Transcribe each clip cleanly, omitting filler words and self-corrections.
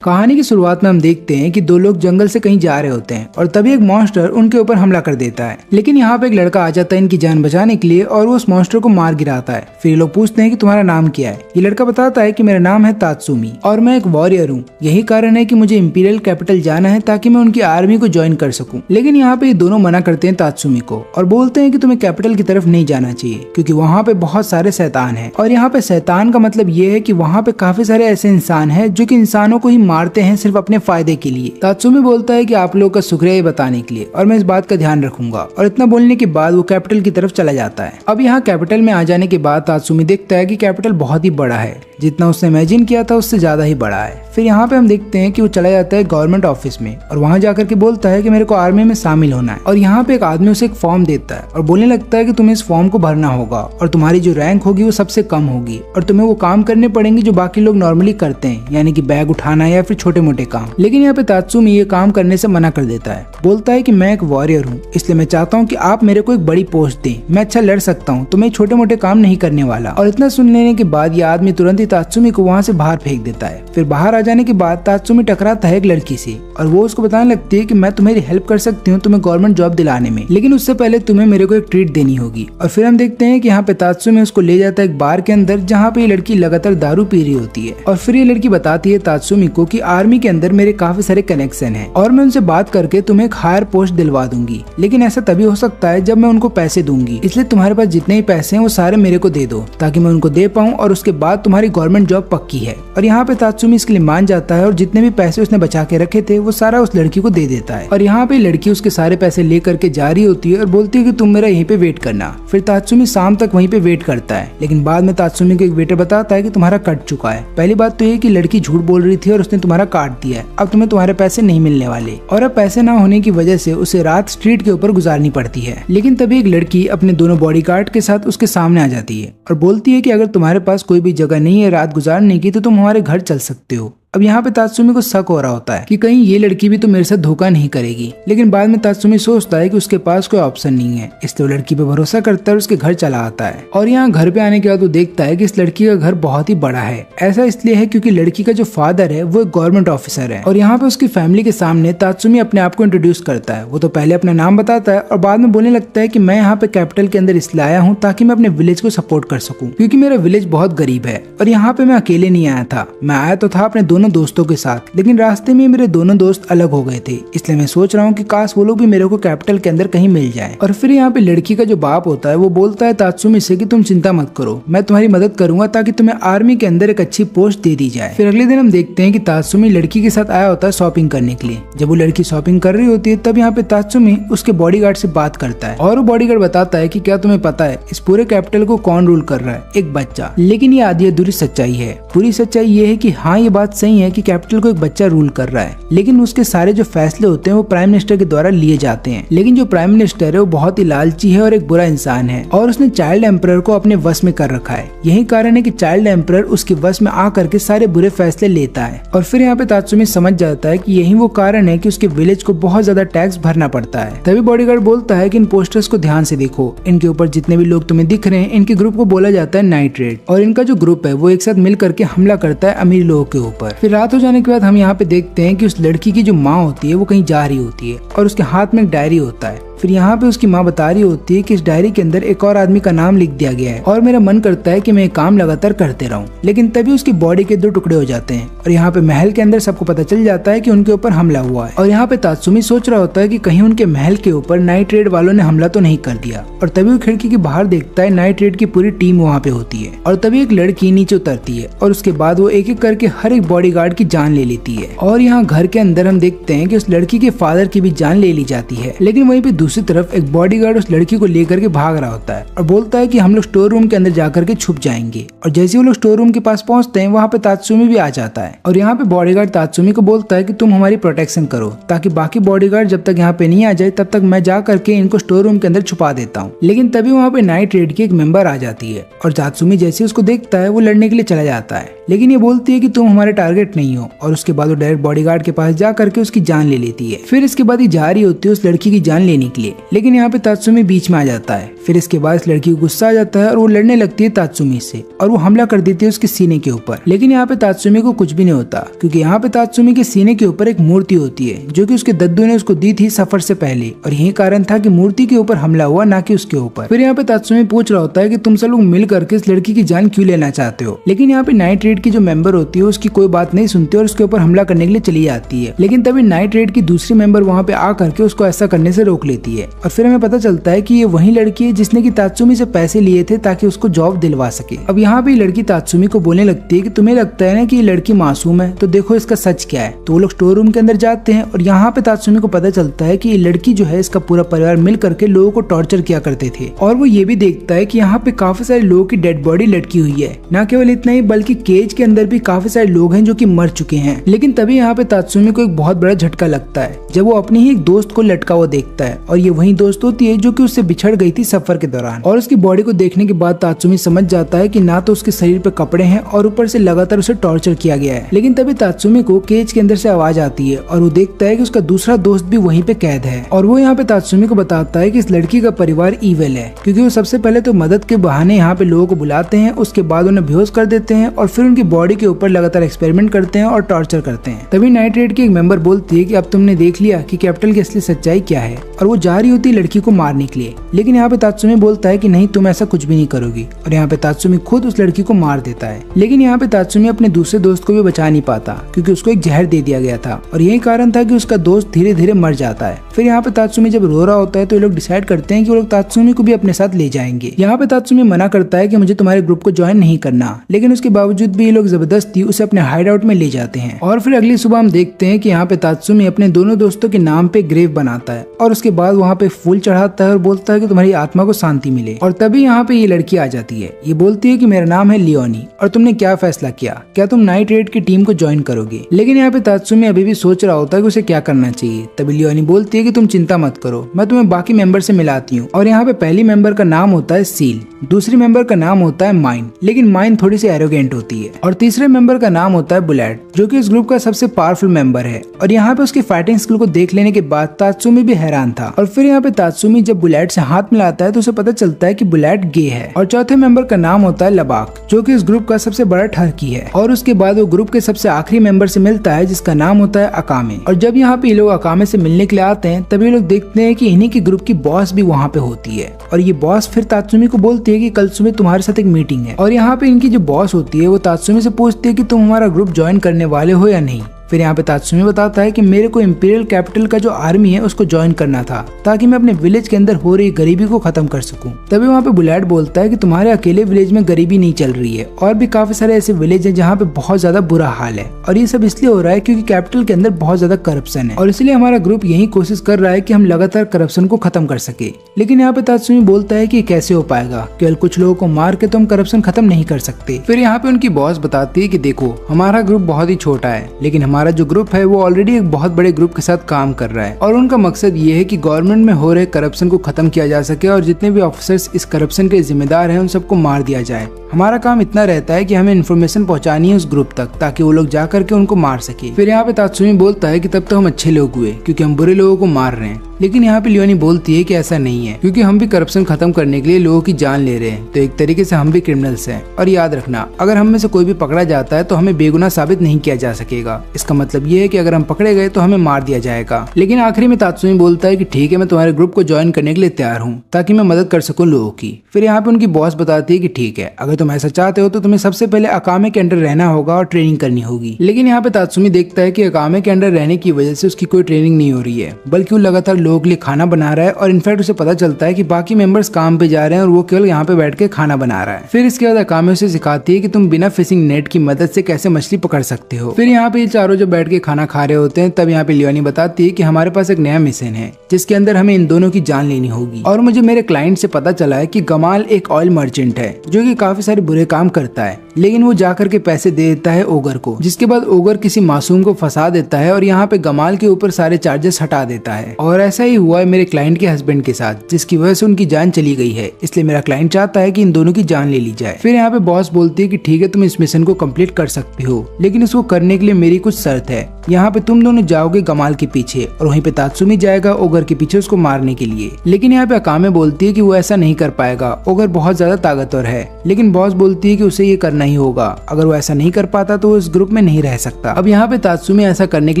कहानी की शुरुआत में हम देखते हैं कि दो लोग जंगल से कहीं जा रहे होते हैं और तभी एक मॉन्स्टर उनके ऊपर हमला कर देता है। लेकिन यहाँ पे एक लड़का आ जाता है इनकी जान बचाने के लिए और वो उस मॉन्स्टर को मार गिराता है। फिर ये लोग पूछते हैं कि तुम्हारा नाम क्या है। ये लड़का बताता है कि मेरा नाम है तात्सुमी और मैं एक वॉरियर हूँ। यही कारण है कि मुझे इंपीरियल कैपिटल जाना है ताकि मैं उनकी आर्मी को ज्वाइन कर सकूँ। लेकिन यहाँ पे ये दोनों मना करते हैं तात्सुमी को और बोलते हैं कि तुम्हें कैपिटल की तरफ नहीं जाना चाहिए क्योंकि वहाँ पे बहुत सारे शैतान हैं। और यहाँ पे शैतान का मतलब ये है कि वहाँ पे काफी सारे ऐसे इंसान हैं जो कि इंसानों को ही मारते हैं सिर्फ अपने फायदे के लिए। तात्सुमी बोलता है कि आप लोगों का शुक्रिया ये बताने के लिए और मैं इस बात का ध्यान रखूंगा। और इतना बोलने के बाद वो कैपिटल की तरफ चला जाता है। अब यहाँ कैपिटल में आ जाने के बाद तात्सुमी देखता है कि कैपिटल बहुत ही बड़ा है, जितना उसने इमेजिन किया था उससे ज्यादा ही बड़ा है। फिर यहाँ पे हम देखते हैं कि वो चला जाता है गवर्नमेंट ऑफिस में और वहाँ जाकर के बोलता है कि मेरे को आर्मी में शामिल होना है। और यहाँ पे एक आदमी उसे एक फॉर्म देता है और बोलने लगता है कि तुम्हें इस फॉर्म को भरना होगा और तुम्हारी जो रैंक होगी वो सबसे कम होगी और तुम्हें वो काम करने पड़ेंगे जो बाकी लोग नॉर्मली करते हैं, यानी कि बैग उठाना या फिर छोटे मोटे काम। लेकिन यहाँ पे तात्सुमी ये काम करने से मना कर देता है। बोलता है कि मैं एक वॉरियर हूँ, इसलिए मैं चाहता हूँ कि आप मेरे को एक बड़ी पोस्ट दें, मैं अच्छा लड़ सकता हूँ, तो मैं छोटे मोटे काम नहीं करने वाला। और इतना सुन लेने के बाद ये आदमी तुरंत ही तात्सुमी को वहाँ से बाहर फेंक देता है। फिर बाहर आ जाने के बाद तात्सुमी टकराता है एक लड़की से और वो उसको बताने लगती है कि मैं तुम्हारी हेल्प कर सकती हूँ तुम्हें गवर्नमेंट जॉब दिलाने में, लेकिन उससे पहले तुम्हें मेरे को एक ट्रीट देनी होगी। और फिर हम देखते हैं कि यहाँ पे तात्सुमी उसको ले जाता है एक बार के अंदर जहाँ पे ये लड़की लगातार दारू पी रही होती है। और फिर ये लड़की बताती है तात्सुमी को कि आर्मी के अंदर मेरे काफी सारे कनेक्शन है और मैं उनसे बात करके तुम्हें एक हायर पोस्ट दिलवा दूंगी, लेकिन ऐसा तभी हो सकता है जब मैं उनको पैसे दूंगी, इसलिए तुम्हारे पास जितने ही पैसे हैं वो सारे मेरे को दे दो ताकि मैं उनको दे पाऊँ और उसके बाद तुम्हारी गवर्नमेंट जॉब पक्की है। और यहाँ पे तात्सुमी इसके लिए मान जाता है और जितने भी पैसे उसने बचा के रखे थे वो सारा उस लड़की को दे देता है। और यहाँ पे लड़की उसके सारे पैसे लेकर के जा रही होती है और बोलती है कि तुम मेरा यहीं पे वेट करना। फिर तात्सुमी शाम तक वहीं पे वेट करता है, लेकिन बाद में तात्सुमी को एक वेटर बताता है कि तुम्हारा कट चुका है। पहली बात तो ये कि लड़की झूठ बोल रही थी और उसने तुम्हारा काट दिया है, अब तुम्हें तुम्हारे पैसे नहीं मिलने वाले। और अब पैसे ना होने की वजह से उसे रात स्ट्रीट के ऊपर गुजारनी पड़ती है। लेकिन तभी एक लड़की अपने दोनों बॉडीगार्ड के साथ उसके सामने आ जाती है और बोलती है कि अगर तुम्हारे पास कोई भी जगह नहीं है रात गुजारने की तो तुम हमारे घर चल सकते हो। अब यहाँ पे तात्सुमी को शक हो रहा होता है कि कहीं ये लड़की भी तो मेरे साथ धोखा नहीं करेगी, लेकिन बाद में तात्सुमी सोचता है कि उसके पास कोई ऑप्शन नहीं है, इसलिए वो लड़की पे भरोसा करता है और उसके घर चला आता है। और यहाँ घर पे आने के बाद वो देखता है कि इस लड़की का घर बहुत ही बड़ा है। ऐसा इसलिए है क्योंकि लड़की का जो फादर है वो एक गवर्नमेंट ऑफिसर है। और यहाँ पे उसकी फैमिली के सामने तात्सुमी अपने आप को इंट्रोड्यूस करता है। वो तो पहले अपना नाम बताता है और बाद में बोलने लगता है कि मैं यहाँ पे कैपिटल के अंदर इसलिए आया हूँ ताकि मैं अपने विलेज को सपोर्ट कर सकूँ, क्योंकि मेरा विलेज बहुत गरीब है। और यहाँ पे मैं अकेले नहीं आया था, मैं आया तो था अपने दोनों दोस्तों के साथ, लेकिन रास्ते में मेरे दोनों दोस्त अलग हो गए थे, इसलिए मैं सोच रहा हूँ कि काश वो लोग भी मेरे को कैपिटल के अंदर कहीं मिल जाए। और फिर यहाँ पे लड़की का जो बाप होता है वो बोलता है तात्सुमी से कि तुम चिंता मत करो, मैं तुम्हारी मदद करूंगा ताकि तुम्हें आर्मी के अंदर एक अच्छी पोस्ट दे दी जाए। फिर अगले दिन हम देखते हैं कि तात्सुमी लड़की के साथ आया होता है शॉपिंग करने के लिए। जब वो लड़की शॉपिंग कर रही होती है तब यहाँ पे तात्सुमी उसके बॉडीगार्ड से बात करता है और वो बॉडीगार्ड बताता है कि क्या तुम्हें पता है इस पूरे कैपिटल को कौन रूल कर रहा है? एक बच्चा। लेकिन ये आधी अधूरी सच्चाई है। पूरी सच्चाई ये है कि हाँ, ये बात सही है कि कैपिटल को एक बच्चा रूल कर रहा है, लेकिन उसके सारे जो फैसले होते हैं वो प्राइम मिनिस्टर के द्वारा लिए जाते हैं। लेकिन जो प्राइम मिनिस्टर है वो बहुत ही लालची है और एक बुरा इंसान है और उसने चाइल्ड एम्परर को अपने वश में कर रखा है। यही कारण है कि चाइल्ड एम्परर उसके वश में आकर के सारे बुरे फैसले लेता है। और फिर यहाँ पे तात्सुमी समझ जाता है कि यही वो कारण है कि उसके विलेज को बहुत ज्यादा टैक्स भरना पड़ता है। तभी बॉडीगार्ड बोलता है कि इन पोस्टर्स को ध्यान से देखो, इनके ऊपर जितने भी लोग तुम्हें दिख रहे हैं इनके ग्रुप को बोला जाता है नाइट रेड और इनका जो ग्रुप है वो एक साथ मिल करके हमला करता है अमीर लोगों के ऊपर। फिर रात हो जाने के बाद हम यहाँ पे देखते हैं कि उस लड़की की जो माँ होती है वो कहीं जा रही होती है और उसके हाथ में एक डायरी होता है। फिर यहाँ पे उसकी माँ बता रही होती है कि इस डायरी के अंदर एक और आदमी का नाम लिख दिया गया है और मेरा मन करता है कि मैं ये काम लगातार करते रहूं। लेकिन तभी उसकी बॉडी के 2 टुकड़े हो जाते हैं और यहाँ पे महल के अंदर सबको पता चल जाता है कि उनके ऊपर हमला हुआ है। और यहाँ पे तात्सुमी सोच रहा होता है कि कहीं उनके महल के ऊपर नाइट रेड वालों ने हमला तो नहीं कर दिया। और तभी वो खिड़की के बाहर देखता है नाइट रेड की पूरी टीम वहाँ पे होती है और तभी एक लड़की नीचे उतरती है और उसके बाद वो एक एक करके हर एक बॉडीगार्ड की जान ले लेती है। और यहाँ घर के अंदर हम देखते हैं कि उस लड़की के फादर की भी जान ले ली जाती है। लेकिन वहीं पे दूसरी तरफ एक बॉडीगार्ड उस लड़की को लेकर के भाग रहा होता है और बोलता है कि हम लोग स्टोर रूम के अंदर जाकर के छुप जाएंगे। और जैसे वो लोग स्टोर रूम के पास पहुंचते हैं वहाँ पे तात्सुमी भी आ जाता है और यहाँ पे बॉडीगार्ड तात्सुमी को बोलता है कि तुम हमारी प्रोटेक्शन करो ताकि बाकी बॉडीगार्ड जब तक यहाँ पे नहीं आ जाए तब तक मैं जा करके इनको स्टोर रूम के अंदर छुपा देता हूँ। लेकिन तभी वहाँ पे नाइट रेड की एक मेंबर आ जाती है और तात्सुमी जैसे उसको देखता है वो लड़ने के लिए चला जाता है, लेकिन ये बोलती है कि तुम हमारे टारगेट नहीं हो और उसके बाद वो डायरेक्ट बॉडीगार्ड के पास जा करके उसकी जान ले लेती है। फिर इसके बाद ये जा रही होती है उस लड़की की जान लेने के के लिए, लेकिन यहाँ पे तात्सुमी बीच में आ जाता है। फिर इसके बाद इस लड़की को गुस्सा आ जाता है और वो लड़ने लगती है तात्सुमी से और वो हमला कर देती है उसके सीने के ऊपर। लेकिन यहाँ पे तात्सुमी को कुछ भी नहीं होता, क्योंकि यहाँ पे तात्सुमी के सीने के ऊपर एक मूर्ति होती है जो कि उसके दद्दू ने उसको दी थी सफर से पहले, और यही कारण था कि मूर्ति के ऊपर हमला हुआ, ना कि उसके ऊपर। फिर यहाँ पे तात्सुमी पूछ रहा होता है कि तुम सब लोग मिल करके इस लड़की की जान क्यों लेना चाहते हो, लेकिन यहाँ पे नाइट रेड की जो मेंबर होती है उसकी कोई बात नहीं सुनती और उसके ऊपर हमला करने के लिए चली जाती है। लेकिन तभी नाइट रेड की दूसरी मेंबर वहाँ पे आ करके उसको ऐसा करने से रोक लेती है, और फिर हमें पता चलता है कि ये वही लड़की है जिसने की तात्सुमी से पैसे लिए थे ताकि उसको जॉब दिलवा सके। अब यहाँ पे लड़की तात्सुमी को बोलने लगती है कि तुम्हें लगता है ना कि ये लड़की मासूम है, तो देखो इसका सच क्या है। तो वो लोग स्टोर रूम के अंदर जाते हैं और यहाँ पे तात्सुमी को पता चलता है कि ये लड़की जो है इसका पूरा परिवार मिल करके लोगों को टॉर्चर किया करते थे, और वो ये भी देखता है कि यहाँ पे काफी सारे लोगों की डेड बॉडी लटकी हुई है। न केवल इतना ही बल्कि केज के अंदर भी काफी सारे लोग हैं जो कि मर चुके हैं। लेकिन तभी यहाँ पे तात्सुमी को एक बहुत बड़ा झटका लगता है जब वो अपनी ही एक दोस्त को लटका हुआ देखता है, और ये वही दोस्त होती है जो कि उससे बिछड़ गई थी सफर के दौरान। और उसकी बॉडी को देखने के बाद तात्सुमी समझ जाता है कि ना तो उसके शरीर पे कपड़े हैं और ऊपर से लगातार उसे टॉर्चर किया गया है। लेकिन तभी तात्सुमी को केज के अंदर से आवाज आती है और वो देखता है कि उसका दूसरा दोस्त भी वहीं पे कैद है, और वो यहाँ पे तात्सुमी को बताता है कि इस लड़की का परिवार ईविल है, क्योंकि वो सबसे पहले तो मदद के बहाने यहाँ पे लोगों को बुलाते हैं, उसके बाद उन्हें बेहोश कर देते हैं और फिर उनकी बॉडी के ऊपर लगातार एक्सपेरिमेंट करते हैं और टॉर्चर करते हैं। तभी नाइट रेड की एक मेंबर बोलती है कि अब तुमने देख लिया कि कैपिटल की असली सच्चाई क्या है, और वो जा रही होती है लड़की को मारने के लिए। लेकिन यहाँ पे तात्सुमी बोलता है कि नहीं, तुम ऐसा कुछ भी नहीं करोगी, और यहाँ पे तात्सुमी खुद उस लड़की को मार देता है। लेकिन यहाँ पे तात्सुमी अपने दूसरे दोस्त को भी बचा नहीं पाता, क्योंकि उसको एक जहर दे दिया गया था, और यही कारण था कि उसका दोस्त धीरे धीरे मर जाता है। फिर यहाँ पे तात्सुमी जब रो रहा होता है तो ये लोग डिसाइड करते हैं कि वो लोग तात्सुमी को भी अपने साथ ले जाएंगे। यहाँ पे तात्सुमी मना करता है कि मुझे तुम्हारे ग्रुप को ज्वाइन नहीं करना, लेकिन उसके बावजूद भी ये लोग जबरदस्ती उसे अपने हाइड आउट में ले जाते हैं। और फिर अगली सुबह हम देखते हैं कि यहाँ पे तात्सुमी अपने दोनों दोस्तों के नाम पे ग्रेव बनाता है, और उसके बाद वहाँ पे फूल चढ़ाता है और बोलता है कि तुम्हारी आत्मा को शांति मिले। और तभी यहाँ पे ये लड़की आ जाती है। ये बोलती है कि मेरा नाम है लियोनी, और तुमने क्या फैसला किया, क्या तुम नाइट रेड की टीम को ज्वाइन करोगे। लेकिन यहाँ पे तात्सुमी अभी भी सोच रहा होता है कि उसे क्या करना चाहिए। तभी लियोनी बोलती है कि तुम चिंता मत करो, मैं तुम्हें बाकी मेंबर से मिलाती हूँ। और यहाँ पे पहली मेंबर का नाम होता है सील, दूसरी मेंबर का नाम होता है माइन, लेकिन माइन थोड़ी सी एरोगेंट होती है, और तीसरे मेंबर का नाम होता है बुलेट, जो कि इस ग्रुप का सबसे पावरफुल मेंबर है। और यहाँ पे उसकी फाइटिंग स्किल को देख लेने के बाद तात्सुमी भी हैरान था। और फिर यहाँ पे तात्सुमी जब बुलेट से हाथ मिलाता है तो उसे पता चलता है कि बुलेट गे है। और चौथे मेंबर का नाम होता है लबाक, जो कि इस ग्रुप का सबसे बड़ा ठरकी है। और उसके बाद वो ग्रुप के सबसे आखिरी मेंबर से मिलता है जिसका नाम होता है अकामे। और जब यहाँ पे ये लोग अकामे से मिलने के लिए आते हैं तभी ये लोग देखते हैं कि इन्हीं की ग्रुप की बॉस भी वहाँ पे होती है, और ये बॉस फिर तात्सुमी को बोलती है कि कल सुबह तुम्हारे साथ एक मीटिंग है। और यहाँ पे इनकी जो बॉस होती है वो तात्सुमी से पूछती है कि तुम हमारा ग्रुप ज्वाइन करने वाले हो या नहीं। फिर यहाँ पे तात्सुमी बताता है कि मेरे को इंपीरियल कैपिटल का जो आर्मी है उसको ज्वाइन करना था, ताकि मैं अपने विलेज के अंदर हो रही गरीबी को खत्म कर सकूं। तभी वहाँ पे बुलेट बोलता है कि तुम्हारे अकेले विलेज में गरीबी नहीं चल रही है, और भी काफी सारे ऐसे विलेज हैं जहाँ पे बहुत ज्यादा बुरा हाल है, और ये सब इसलिए हो रहा है क्योंकि कैपिटल के अंदर बहुत ज्यादा करप्शन है, और इसलिए हमारा ग्रुप यही कोशिश कर रहा है कि हम लगातार करप्शन को खत्म कर सके। लेकिन यहाँ पे तात्सुमी बोलता है कि कैसे हो पाएगा, केवल कुछ लोगों को मार के तो हम करप्शन खत्म नहीं कर सकते। फिर यहाँ पे उनकी बॉस बताती है कि देखो, हमारा ग्रुप बहुत ही छोटा है, लेकिन हमारा जो ग्रुप है वो ऑलरेडी एक बहुत बड़े ग्रुप के साथ काम कर रहा है, और उनका मकसद ये है कि गवर्नमेंट में हो रहे करप्शन को खत्म किया जा सके, और जितने भी ऑफिसर्स इस करप्शन के जिम्मेदार हैं उन सबको मार दिया जाए। हमारा काम इतना रहता है कि हमें इन्फॉर्मेशन पहुंचानी है उस ग्रुप तक, ताकि वो लोग जा करके उनको मार सके। फिर यहाँ पे तात्सुमी बोलता है कि तब तो हम अच्छे लोग हुए क्योंकि हम बुरे लोगों को मार रहे हैं। लेकिन यहाँ पे लियोनी बोलती है कि ऐसा नहीं है, क्योंकि हम भी करप्शन खत्म करने के लिए लोगों की जान ले रहे हैं, तो एक तरीके से हम भी क्रिमिनल्स हैं। और याद रखना, अगर हम में से कोई भी पकड़ा जाता है तो हमें बेगुनाह साबित नहीं किया जा सकेगा। इसका मतलब ये है कि अगर हम पकड़े गए तो हमें मार दिया जाएगा। लेकिन आखिरी में तात्सुमी बोलता है कि ठीक है, मैं तुम्हारे ग्रुप को ज्वाइन करने के लिए तैयार हूँ, ताकि मैं मदद कर सकूँ लोगों की। फिर यहाँ पे उनकी बॉस बताती है कि ठीक है, अगर तुम ऐसा चाहते हो तो तुम्हें सबसे पहले अकामे के अंडर रहना होगा और ट्रेनिंग करनी होगी। लेकिन यहाँ पे तात्सुमी देखता है कि अकामे के अंडर रहने की वजह से उसकी कोई ट्रेनिंग नहीं हो रही है, बल्कि वो लगातार लोगों के लिए खाना बना रहा है, और इनफैक्ट उसे पता चलता है कि बाकी मेंबर्स काम पे जा रहे हैं और वो केवल यहाँ पे बैठ के खाना बना रहा है। फिर इसके बाद अकामे उसे सिखाती है कि तुम बिना फिशिंग नेट की मदद से कैसे मछली पकड़ सकते हो। फिर यहाँ पे ये चारों जो बैठ के खाना खा रहे होते हैं, तब यहाँ पे लियोनी बताती है कि हमारे पास एक नया मिशन है जिसके अंदर हमें इन दोनों की जान लेनी होगी। और मुझे मेरे क्लाइंट से पता चला है कि गमाल एक ऑयल मर्चेंट है जो कि काफी सारे बुरे काम करता है, लेकिन वो जाकर के पैसे दे देता है ओगर को, जिसके बाद ओगर किसी मासूम को फंसा देता है और यहाँ पे गमाल के ऊपर सारे चार्जेस हटा देता है। और ऐसा ही हुआ है मेरे क्लाइंट के हस्बैंड के साथ, जिसकी वजह से उनकी जान चली गई है। इसलिए मेरा क्लाइंट चाहता है कि इन दोनों की जान ले ली जाए। फिर यहाँ पे बॉस बोलती है कि ठीक है, तुम इस मिशन को कंप्लीट कर सकती हो, लेकिन इसको करने के लिए मेरी कुछ शर्त है। यहाँ पे तुम दोनों जाओगे गमाल के पीछे और वहीं पे तात्सुमी जाएगा ओगर के पीछे उसको मारने के लिए। लेकिन यहाँ पे अकामे बोलती है कि वो ऐसा नहीं कर पाएगा, ओगर बहुत ज्यादा ताकतवर है। लेकिन बॉस बोलती है कि उसे ये करना ही होगा, अगर वो ऐसा नहीं कर पाता तो वो इस ग्रुप में नहीं रह सकता। अब यहाँ पे तात्सुमी ऐसा करने के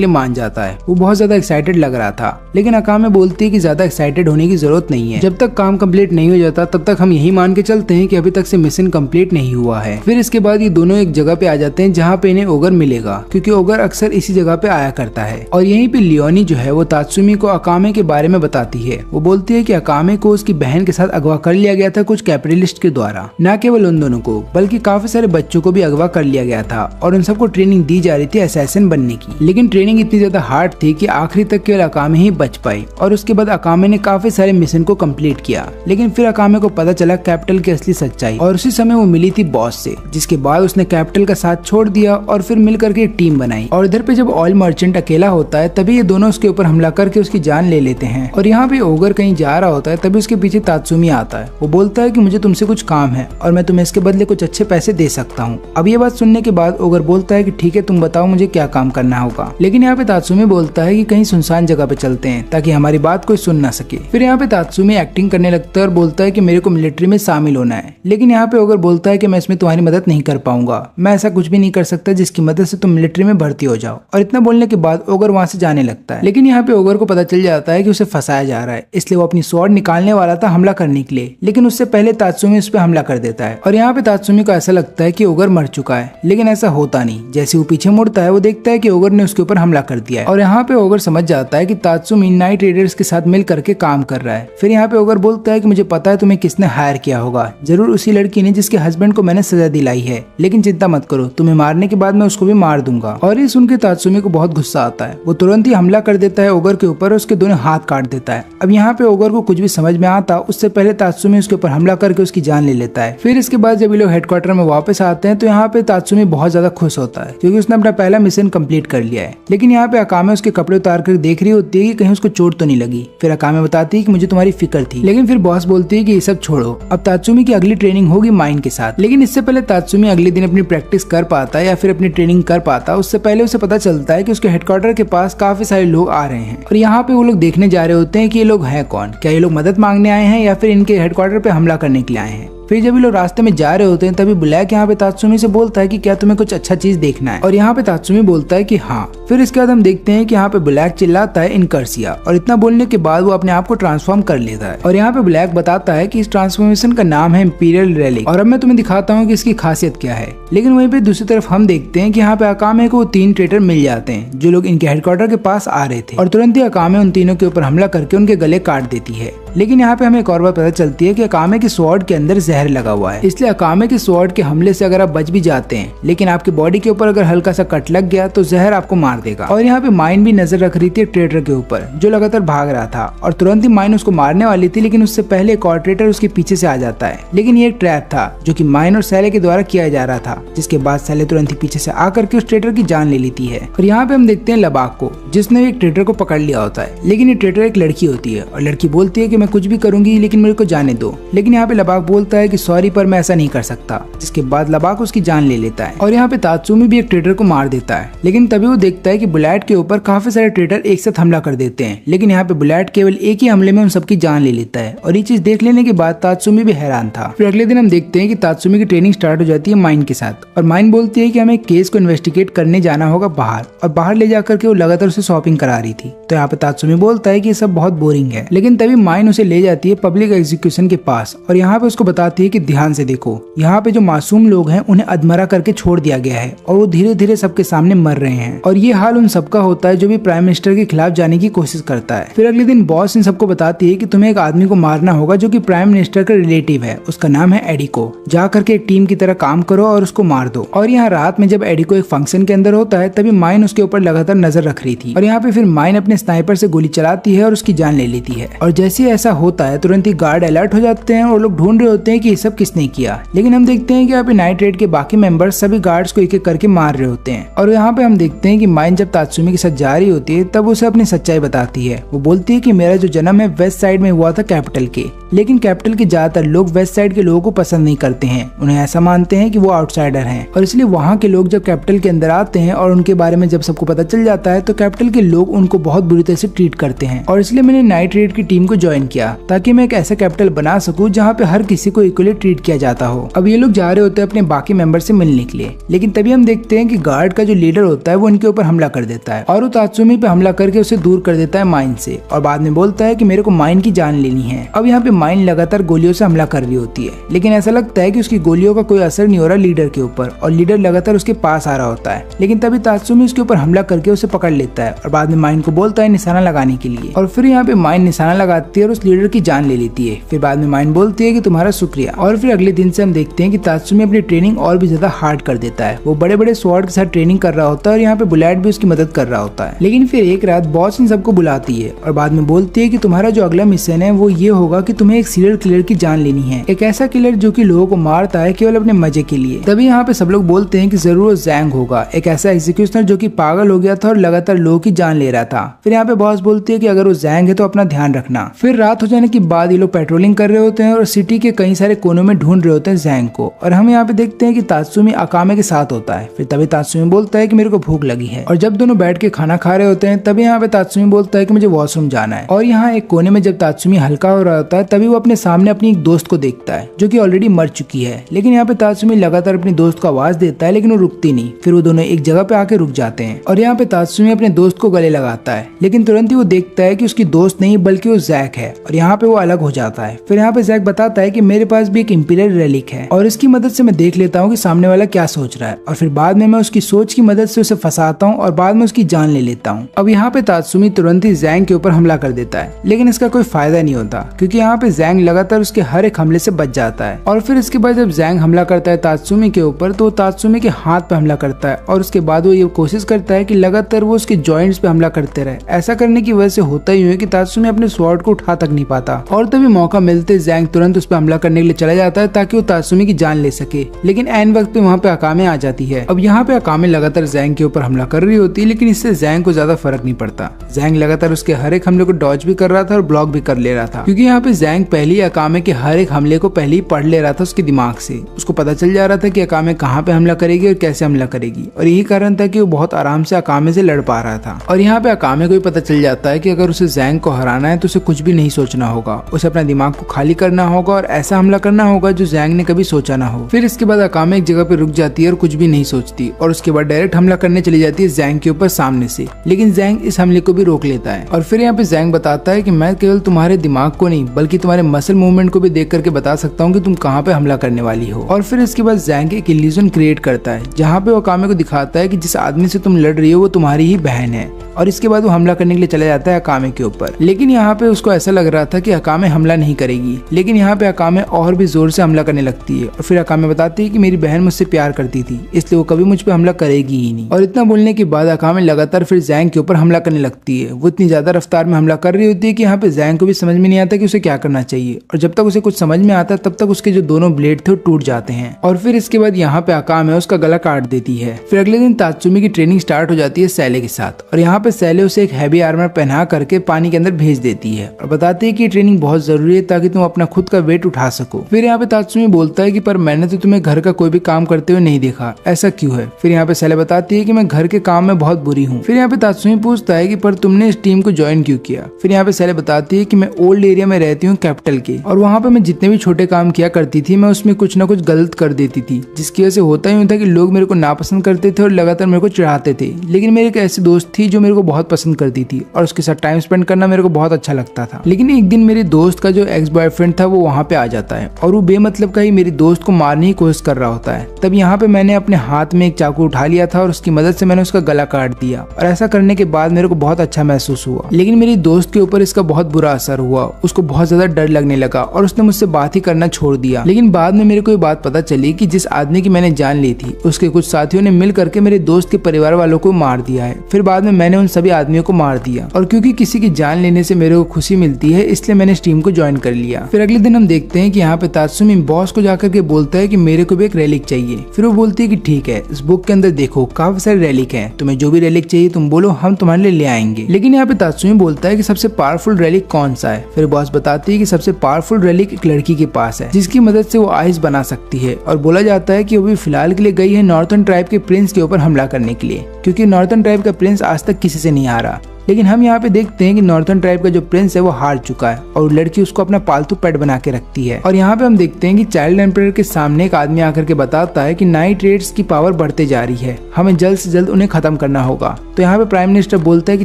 लिए मान जाता है। वो बहुत ज्यादा एक्साइटेड लग रहा था, लेकिन अकामे बोलती है कि ज्यादा एक्साइटेड होने की जरूरत नहीं है। जब तक काम कंप्लीट नहीं हो जाता तब तक हम यही मान के चलते हैं कि अभी तक से मिशन कंप्लीट नहीं हुआ है। फिर इसके बाद ये दोनों एक जगह पे आ जाते हैं जहाँ पे इन्हें ओगर मिलेगा, क्योंकि ओगर अक्सर इसी जगह पे आया करता है। और यहीं पे लियोनी जो है वो तात्सुमी को अकामे के बारे में बताती है। वो बोलती है कि अकामे को उसकी बहन के साथ अगवा कर लिया गया था कुछ कैपिटलिस्ट के द्वारा। न केवल उन दोनों को बल्कि काफी सारे बच्चों को भी अगवा कर लिया गया था और उन सबको ट्रेनिंग दी जा रही थी असैसिन बनने की। लेकिन ट्रेनिंग इतनी ज्यादा हार्ड थी कि आखिरी तक केवल अकामे ही बच पाई और उसके बाद अकामे ने काफी सारे मिशन को कंप्लीट किया। लेकिन फिर अकामे को पता चला कैपिटल की असली सच्चाई और उसी समय वो मिली थी बॉस से, जिसके बाद उसने कैपिटल का साथ छोड़ दिया और फिर मिलकर के एक टीम बनाई। और इधर पे जब ऑयल मर्चेंट अकेला होता है तभी ये दोनों उसके ऊपर हमला करके उसकी जान ले लेते हैं। और यहाँ पे ओगर कहीं जा रहा होता है तभी उसके पीछे तात्सुमी आता है। वो बोलता है कि मुझे तुमसे कुछ काम है और मैं तुम्हें इसके बदले कुछ अच्छे पैसे दे सकता हूँ। अब ये बात सुनने के बाद ओगर बोलता है कि ठीक है, तुम बताओ मुझे क्या काम करना होगा। लेकिन यहाँ पे तात्सुमी बोलता है कि कहीं सुनसान जगह पे चलते हैं ताकि हमारी बात कोई सुन ना सके। फिर यहाँ पे तात्सुमी एक्टिंग करने लगता है और बोलता है कि मेरे को मिलिट्री में शामिल होना है। लेकिन यहाँ पे ओगर बोलता है कि मैं इसमें तुम्हारी मदद नहीं कर पाऊंगा, मैं ऐसा कुछ भी नहीं कर सकता जिसकी मदद से तुम मिलिट्री में भर्ती हो जाओ। और इतना बोलने के बाद ओगर वहाँ से जाने लगता है। लेकिन यहाँ पे ओगर को पता चल जाता है कि उसे फंसाया जा रहा है, इसलिए वो अपनी स्वॉर्ड निकालने वाला था हमला करने के लिए। लेकिन उससे पहले तात्सुमी उस पर हमला कर देता है और यहाँ पे तात्सुमी को ऐसा लगता है कि ओगर मर चुका है, लेकिन ऐसा होता नहीं। जैसे वो पीछे मुड़ता है वो देखता है कि ओगर ने उसके ऊपर हमला कर दिया है और यहाँ पे ओगर समझ जाता है कि तात्सुमी नाइट रेडर्स के साथ मिल करके काम कर रहा है। फिर यहाँ पे ओगर बोलता है कि मुझे पता है तुम्हें किसने हायर किया होगा, जरूर उसी लड़की ने जिसके हस्बैंड को मैंने सजा दिलाई है। लेकिन चिंता मत करो, तुम्हें मारने के बाद मैं उसको भी मार दूंगा। और ये सुन के तात्सुमी को बहुत गुस्सा आता है। वो तुरंत ही हमला कर देता है ओगर के ऊपर और उसके दोनों हाथ काट देता है। अब यहाँ पे ओगर को कुछ भी समझ में आता उससे पहले तात्सुमी उसके ऊपर हमला करके उसकी जान ले लेता है। फिर इसके बाद जब ये लोग हेडक्वार्टर में वापस आते हैं तो यहाँ पे तात्सुमी बहुत ज्यादा खुश होता है क्योंकि उसने अपना पहला मिशन कंप्लीट कर लिया है। लेकिन यहाँ पे अकामे उसके कपड़े उतार कर देख रही होती है कि कहीं उसको चोट तो नहीं लगी। फिर अकामे बताती है कि मुझे तुम्हारी फिक्र थी। लेकिन फिर बॉस बोलती है कि ये सब छोड़ो, अब तात्सुमी की अगली ट्रेनिंग होगी माइन के साथ। लेकिन इससे पहले तात्सुमी अगले दिन अपनी प्रैक्टिस कर पाता है या फिर अपनी ट्रेनिंग कर पाता, उससे पहले उसे पता चलता है कि उसके हेडक्वार्टर के पास काफी सारे लोग आ रहे हैं और यहाँ पे वो लोग देखने जा रहे होते हैं कि ये लोग हैं कौन, क्या ये लोग मदद मांगने आए हैं या फिर इनके हेडक्वार्टर पे हमला करने के लिए आए हैं। फिर जब ये लोग रास्ते में जा रहे होते हैं तभी ब्लैक यहाँ पे तात्सुमी से बोलता है कि क्या तुम्हें कुछ अच्छा चीज देखना है, और यहाँ पे तात्सुमी बोलता है कि हाँ। फिर इसके बाद हम देखते हैं कि यहाँ पे ब्लैक चिल्लाता है इनकर्सिया, और इतना बोलने के बाद वो अपने आप को ट्रांसफॉर्म कर लेता है। और यहाँ पे ब्लैक बताता है कि इस ट्रांसफॉर्मेशन का नाम है इंपीरियल रेलिक, और अब मैं तुम्हें दिखाता हूँ कि इसकी खासियत क्या है। लेकिन वहीं पे दूसरी तरफ हम देखते हैं कि यहाँ पे अकामे को 3 ट्रेटर मिल जाते हैं जो लोग इनके हेडक्वार्टर के पास आ रहे थे, और तुरंत ही अकामे उन तीनों के ऊपर हमला करके उनके गले काट देती है। लेकिन यहाँ पे हमें एक और बात पता चलती है कि अकामे की स्वॉर्ड के अंदर जहर लगा हुआ है, इसलिए अकामे की स्वॉर्ड के हमले से अगर आप बच भी जाते हैं लेकिन आपकी बॉडी के ऊपर अगर हल्का सा कट लग गया तो जहर आपको मार देगा। और यहाँ पे माइन भी नजर रख रही थी एक ट्रेटर के ऊपर जो लगातार भाग रहा था, और तुरंत ही माइन उसको मारने वाली थी, लेकिन उससे पहले एक और ट्रेटर उसके पीछे से आ जाता है। लेकिन ये एक ट्रैप था जो कि माइन और सैले के द्वारा किया जा रहा था, जिसके बाद सैले तुरंत ही पीछे से आकर के उस ट्रेटर की जान ले लेती है। और यहाँ पे हम देखते हैं लबाक को, जिसने एक ट्रेटर को पकड़ लिया होता है। लेकिन ये ट्रेटर एक लड़की होती है और लड़की बोलती है कि मैं कुछ भी करूंगी लेकिन मेरे को जाने दो। लेकिन यहाँ पे लबाक बोलता है कि सॉरी पर मैं ऐसा नहीं कर सकता, जिसके बाद लबाक उसकी जान ले लेता है। और यहाँ पे तात्सुमी भी एक ट्रेटर को मार देता है, लेकिन तभी वो देखता है कि बुलेट के ऊपर काफी सारे ट्रेटर एक साथ हमला कर देते हैं। लेकिन यहाँ पे बुलेट केवल एक ही हमले में उन सबकी जान ले लेता है, और ये चीज देख लेने के बाद तात्सुमी भी हैरान था। फिर अगले दिन हम देखते हैं कि तात्सुमी की ट्रेनिंग स्टार्ट हो जाती है माइन के साथ, और माइन बोलती है कि हमें केस को इन्वेस्टिगेट करने जाना होगा बाहर, और बाहर ले जाकर के वो लगातार उसे शॉपिंग करा रही थी। तो यहाँ पे तात्सुमी बोलता है कि ये सब बहुत बोरिंग है। लेकिन तभी माइन उसे ले जाती है पब्लिक एग्जीक्यूशन के पास, और यहाँ पे उसको बताती है कि ध्यान से देखो, यहाँ पे जो मासूम लोग हैं उन्हें अधमरा करके छोड़ दिया गया है और वो धीरे धीरे सबके सामने मर रहे हैं। और ये हाल उन सबका होता है जो भी प्राइम मिनिस्टर के खिलाफ जाने की कोशिश करता है। फिर अगले दिन बॉस इन सबको बताती है कि तुम्हें एक आदमी को मारना होगा जो कि प्राइम मिनिस्टर का रिलेटिव है, उसका नाम है एडिको। जा करके एक टीम की तरह काम करो और उसको मार दो। और यहाँ रात में जब एडिको एक फंक्शन के अंदर होता है तभी माइन उसके ऊपर लगातार नजर रख रही थी, और यहाँ पे फिर माइन अपने स्नाइपर से गोली चलाती है और उसकी जान ले लेती है। और जैसे ऐसा होता है तुरंत ही गार्ड अलर्ट हो जाते हैं और लोग ढूंढ रहे होते हैं कि ये सब किसने किया। लेकिन हम देखते हैं कि यहाँ पे नाइट रेड के बाकी मेंबर्स सभी गार्ड्स को एक एक करके मार रहे होते हैं। और यहाँ पे हम देखते हैं कि माइन जब तात्सुमी के साथ जा रही होती है तब उसे अपनी सच्चाई बताती है। वो बोलती है कि मेरा जो जन्म है वेस्ट साइड में हुआ था कैपिटल के, लेकिन कैपिटल के ज्यादातर लोग वेस्ट साइड के लोगों को पसंद नहीं करते हैं। उन्हें ऐसा मानते हैं कि वो आउटसाइडर हैं और इसलिए वहाँ के लोग जब कैपिटल के अंदर आते हैं और उनके बारे में जब सबको पता चल जाता है तो कैपिटल के लोग उनको बहुत बुरी तरह से ट्रीट करते हैं। और इसलिए मैंने नाइट रेड की टीम को ज्वाइन किया ताकि मैं एक ऐसा कैपिटल बना सकूं जहाँ पे हर किसी को इक्वली ट्रीट किया जाता हो। अब ये लोग जा रहे होते हैं अपने बाकी मेंबर से मिलने के लिए, लेकिन तभी हम देखते हैं कि गार्ड का जो लीडर होता है वो उनके ऊपर हमला कर देता है और वो तात्सुमी पे हमला करके उसे दूर कर देता है माइन से और बाद में बोलता है कि मेरे को माइन की जान लेनी है। अब यहाँ पे माइन लगातार गोलियों से हमला कर रही होती है, लेकिन ऐसा लगता है कि उसकी गोलियों का कोई असर नहीं हो रहा लीडर के ऊपर और लीडर लगातार उसके पास आ रहा होता है। लेकिन तभी तात्सुमी उसके ऊपर हमला करके उसे पकड़ लेता है और बाद में माइन को बोलता है निशाना लगाने के लिए और फिर यहाँ पे माइन निशाना लगाती है और उस लीडर की जान ले लेती है। फिर बाद में माइन बोलती है कि तुम्हारा शुक्रिया। और फिर अगले दिन से हम देखते हैं कि तात्सुमी अपनी ट्रेनिंग और भी ज्यादा हार्ड कर देता है। वो बड़े बड़े स्वॉर्ड के साथ ट्रेनिंग कर रहा होता है और यहाँ पे बुलेट भी उसकी मदद कर रहा होता है। लेकिन फिर एक रात बॉस इन सबको बुलाती है और बाद में बोलती है कि तुम्हारा जो अगला मिशन है वो ये होगा कि तुम्हें एक सीरियल किलर की जान लेनी है, एक ऐसा किलर जो कि लोगों को मारता है केवल अपने मजे के लिए। तभी यहाँ पे सब लोग बोलते हैं कि जरूर जैंग होगा, एक ऐसा एग्जीक्यूशनर जो कि पागल हो गया था और लगातार लोगों की जान ले रहा था। फिर यहाँ पे बॉस बोलती है कि अगर वो जैंग है तो अपना ध्यान रखना। फिर रात हो जाने के बाद ये लोग पेट्रोलिंग कर रहे होते हैं और सिटी के कई सारे कोनों में ढूंढ रहे होते हैं जैंग को और हम यहाँ पे देखते हैं कि तात्सुमी अकामे के साथ होता है। फिर तभी तात्सुमी बोलता है कि मेरे को भूख लगी है और जब दोनों बैठ के खाना खा रहे होते हैं तभी यहाँ पे तात्सुमी बोलता है कि मुझे वॉशरूम जाना है। और यहाँ एक कोने में जब तात्सुमी हल्का हो रहा होता है तभी वो अपने सामने अपनी एक दोस्त को देखता है जो कि ऑलरेडी मर चुकी है। लेकिन यहाँ पे तात्सुमी लगातार अपनी दोस्त को आवाज देता है लेकिन वो रुकती नहीं। फिर वो दोनों एक जगह पे आके रुक जाते हैं और यहाँ पे तात्सुमी अपने दोस्त को गले लगाता है, लेकिन तुरंत ही वो देखता है कि उसकी दोस्त नहीं बल्कि वो जैक है और यहाँ पे वो अलग हो जाता है। फिर यहाँ पे जैक बताता है कि मेरे पास भी एक इंपीरियल रेलिक है और इसकी मदद से मैं देख लेता हूँ कि सामने वाला क्या सोच रहा है और फिर बाद में मैं उसकी सोच की मदद से उसे फंसाता हूँ और बाद में उसकी जान ले लेता हूँ। अब यहाँ पे तात्सुमी तुरंत ही जैंग के ऊपर हमला कर देता है, लेकिन इसका कोई फायदा नहीं होता क्योंकि यहाँ पे जैंग लगातार उसके हर एक हमले से बच जाता है। और फिर इसके बाद जब जैंग हमला करता है तात्सुमी के ऊपर तो वो तात्सुमी के हाथ पे हमला करता है और उसके बाद वो ये कोशिश करता है कि लगातार वो उसके जॉइंट्स पे हमला करते रहे। ऐसा करने की वजह से होता ही है कि तात्सुमी अपने स्वॉर्ड को उठा तक नहीं पाता और तभी मौका मिलते जैंग तुरंत उस पर हमला करने के लिए चला जाता है ताकि वो तात्सुमी की जान ले सके। लेकिन एन वक्त पे वहाँ पे अकामे आ जाती है। अब यहाँ पे अकामे लगातार जैंग के ऊपर हमला कर रही होती है, लेकिन इससे जैंग को ज्यादा फर्क नहीं पड़ता। जैंग लगातार उसके हर एक हमले को डॉज भी कर रहा था और ब्लॉक भी कर ले रहा था क्योंकि यहाँ पे जैंग पहले ही अकामे के हर एक हमले को पहले ही पढ़ ले रहा था उसके दिमाग से। उसको पता चल जा रहा था कि अकामे कहाँ पे हमला करेगी और कैसे हमला करेगी और यही कारण था कि वो बहुत आराम से अकामे से लड़ पा रहा था। और यहाँ पे अकामे को भी पता चल जाता है कि अगर उसे जैंग को हराना है तो उसे कुछ भी नहीं सोचना होगा, उसे अपना दिमाग को खाली करना होगा और ऐसा हमला करना होगा जो जैंग ने कभी सोचा ना हो। फिर इसके बाद अकामे एक जगह पे रुक जाती है और कुछ भी नहीं सोचती और उसके बाद डायरेक्ट हमला करने चली जाती है जैंग के ऊपर सामने से, लेकिन जैंग इस हमले को भी रोक लेता है। और फिर यहाँ पे जैंग बताता है कि मैं केवल तुम्हारे दिमाग को नहीं बल्कि तुम्हारे मसल मूवमेंट को भी देख करके बता सकता हूँ कि तुम कहाँ पे हमला करने वाली हो। और फिर इसके बाद जैंग एक इल्यूजन क्रिएट करता है जहाँ पे वो अकामे को दिखाता है कि जिस आदमी से तुम लड़ रही हो वो तुम्हारी ही बहन है और इसके बाद वो हमला करने के लिए चला जाता है अकामे के ऊपर। लेकिन यहाँ पे उसको ऐसा लग रहा था कि अकामे हमला नहीं करेगी, लेकिन यहाँ पे अकामे और भी जोर से हमला करने लगती है और फिर अकामे बताती है कि मेरी बहन मुझसे प्यार करती थी इसलिए वो कभी मुझ पे हमला करेगी ही नहीं। और इतना बोलने के बाद अकामे लगातार फिर जैंग के ऊपर हमला करने लगती है। वो इतनी ज्यादा रफ्तार में हमला कर रही होती है कि यहाँ पे जैंग को भी समझ में नहीं आता कि उसे क्या करना चाहिए और जब तक उसे कुछ समझ में आता है तब तक उसके जो दोनों ब्लेड थे वो टूट जाते हैं। और फिर इसके बाद यहाँ पे अकामे उसका गला काट देती है। फिर अगले दिन तात्सुमी की ट्रेनिंग स्टार्ट हो जाती है सैले के साथ और यहाँ पे सैले उसे एक हैवी आर्मर पहना करके पानी के अंदर भेज देती है और बताती है कि ट्रेनिंग बहुत जरूरी है ताकि तुम अपना खुद का वेट उठा सको। फिर यहाँ पे तात्सुमी बोलता है कि पर मैंने तो तुम्हें घर का कोई भी काम करते हुए नहीं देखा, ऐसा क्यों है। फिर यहाँ पे सैले बताती है कि मैं घर के काम में बहुत बुरी हूँ। फिर यहाँ पे तात्सुमी पूछता है कि पर तुमने इस टीम को ज्वाइन क्यों किया। फिर यहाँ पे सैले बताती है कि मैं ओल्ड एरिया में रहती हूँ कैपिटल के और वहाँ पे मैं जितने भी छोटे काम किया करती थी मैं उसमें कुछ ना कुछ गलत कर देती थी, जिसकी वजह से होता ही था कि लोग मेरे को नापसंद करते थे और लगातार मेरे को चिढ़ाते थे। लेकिन मेरी एक ऐसी दोस्त थी जो मेरे को बहुत पसंद करती थी और उसके साथ टाइम स्पेंड करना मेरे को बहुत अच्छा लगता था। लेकिन एक दिन मेरे दोस्त का जो एक्स बॉयफ्रेंड था वो वहाँ पे आ जाता है और वो बेमतलब का ही मेरी दोस्त को मारने की कोशिश कर रहा होता है। तब यहाँ पे मैंने अपने हाथ में एक चाकू उठा लिया था और उसकी मदद से मैंने उसका गला काट दिया और ऐसा करने के बाद मेरे को बहुत अच्छा महसूस हुआ। लेकिन मेरी दोस्त के ऊपर इसका बहुत बुरा असर हुआ, उसको बहुत ज्यादा डर लगने लगा और उसने मुझसे बात ही करना छोड़ दिया। लेकिन बाद में मेरे को ये बात पता चली कि जिस आदमी की मैंने जान ली थी उसके कुछ साथियों ने मिल करके मेरे दोस्त के परिवार वालों को मार दिया है। फिर बाद में मैंने उन सभी आदमियों को मार दिया और क्योंकि किसी की जान लेने से मेरे को खुशी मिलती होती है, इसलिए मैंने इस टीम को ज्वाइन कर लिया। फिर अगले दिन हम देखते हैं कि यहाँ पे तात्सुमी बॉस को जाकर के बोलता है कि मेरे को भी एक रेलिक चाहिए। फिर वो बोलती है कि ठीक है, इस बुक के अंदर देखो काफी सारे रेलिक हैं, तुम्हें जो भी रेलिक चाहिए तुम बोलो, हम तुम्हारे लिए ले आएंगे। लेकिन यहाँ पे तात्सुमी बोलता है कि सबसे पावरफुल रेलिक कौन सा है। फिर बॉस बताती है कि सबसे पावरफुल रेलिक एक लड़की के पास है जिसकी मदद से वो आइस बना सकती है, और बोला जाता है कि वो भी फिलहाल के लिए गई है नॉर्थर्न ट्राइब के प्रिंस के ऊपर हमला करने के लिए, क्योंकि नॉर्थर्न ट्राइब का प्रिंस आज तक किसी से नहीं हारा। लेकिन हम यहाँ पे देखते हैं कि नॉर्थर्न ट्राइब का जो प्रिंस है वो हार चुका है और लड़की उसको अपना पालतू पेट बना के रखती है। और यहाँ पे हम देखते हैं कि चाइल्ड एम्परर के सामने एक आदमी आकर के बताता है कि नाइट रेड्स की पावर बढ़ते जा रही है, हमें जल्द से जल्द उन्हें खत्म करना होगा। तो यहाँ पे प्राइम मिनिस्टर बोलता है कि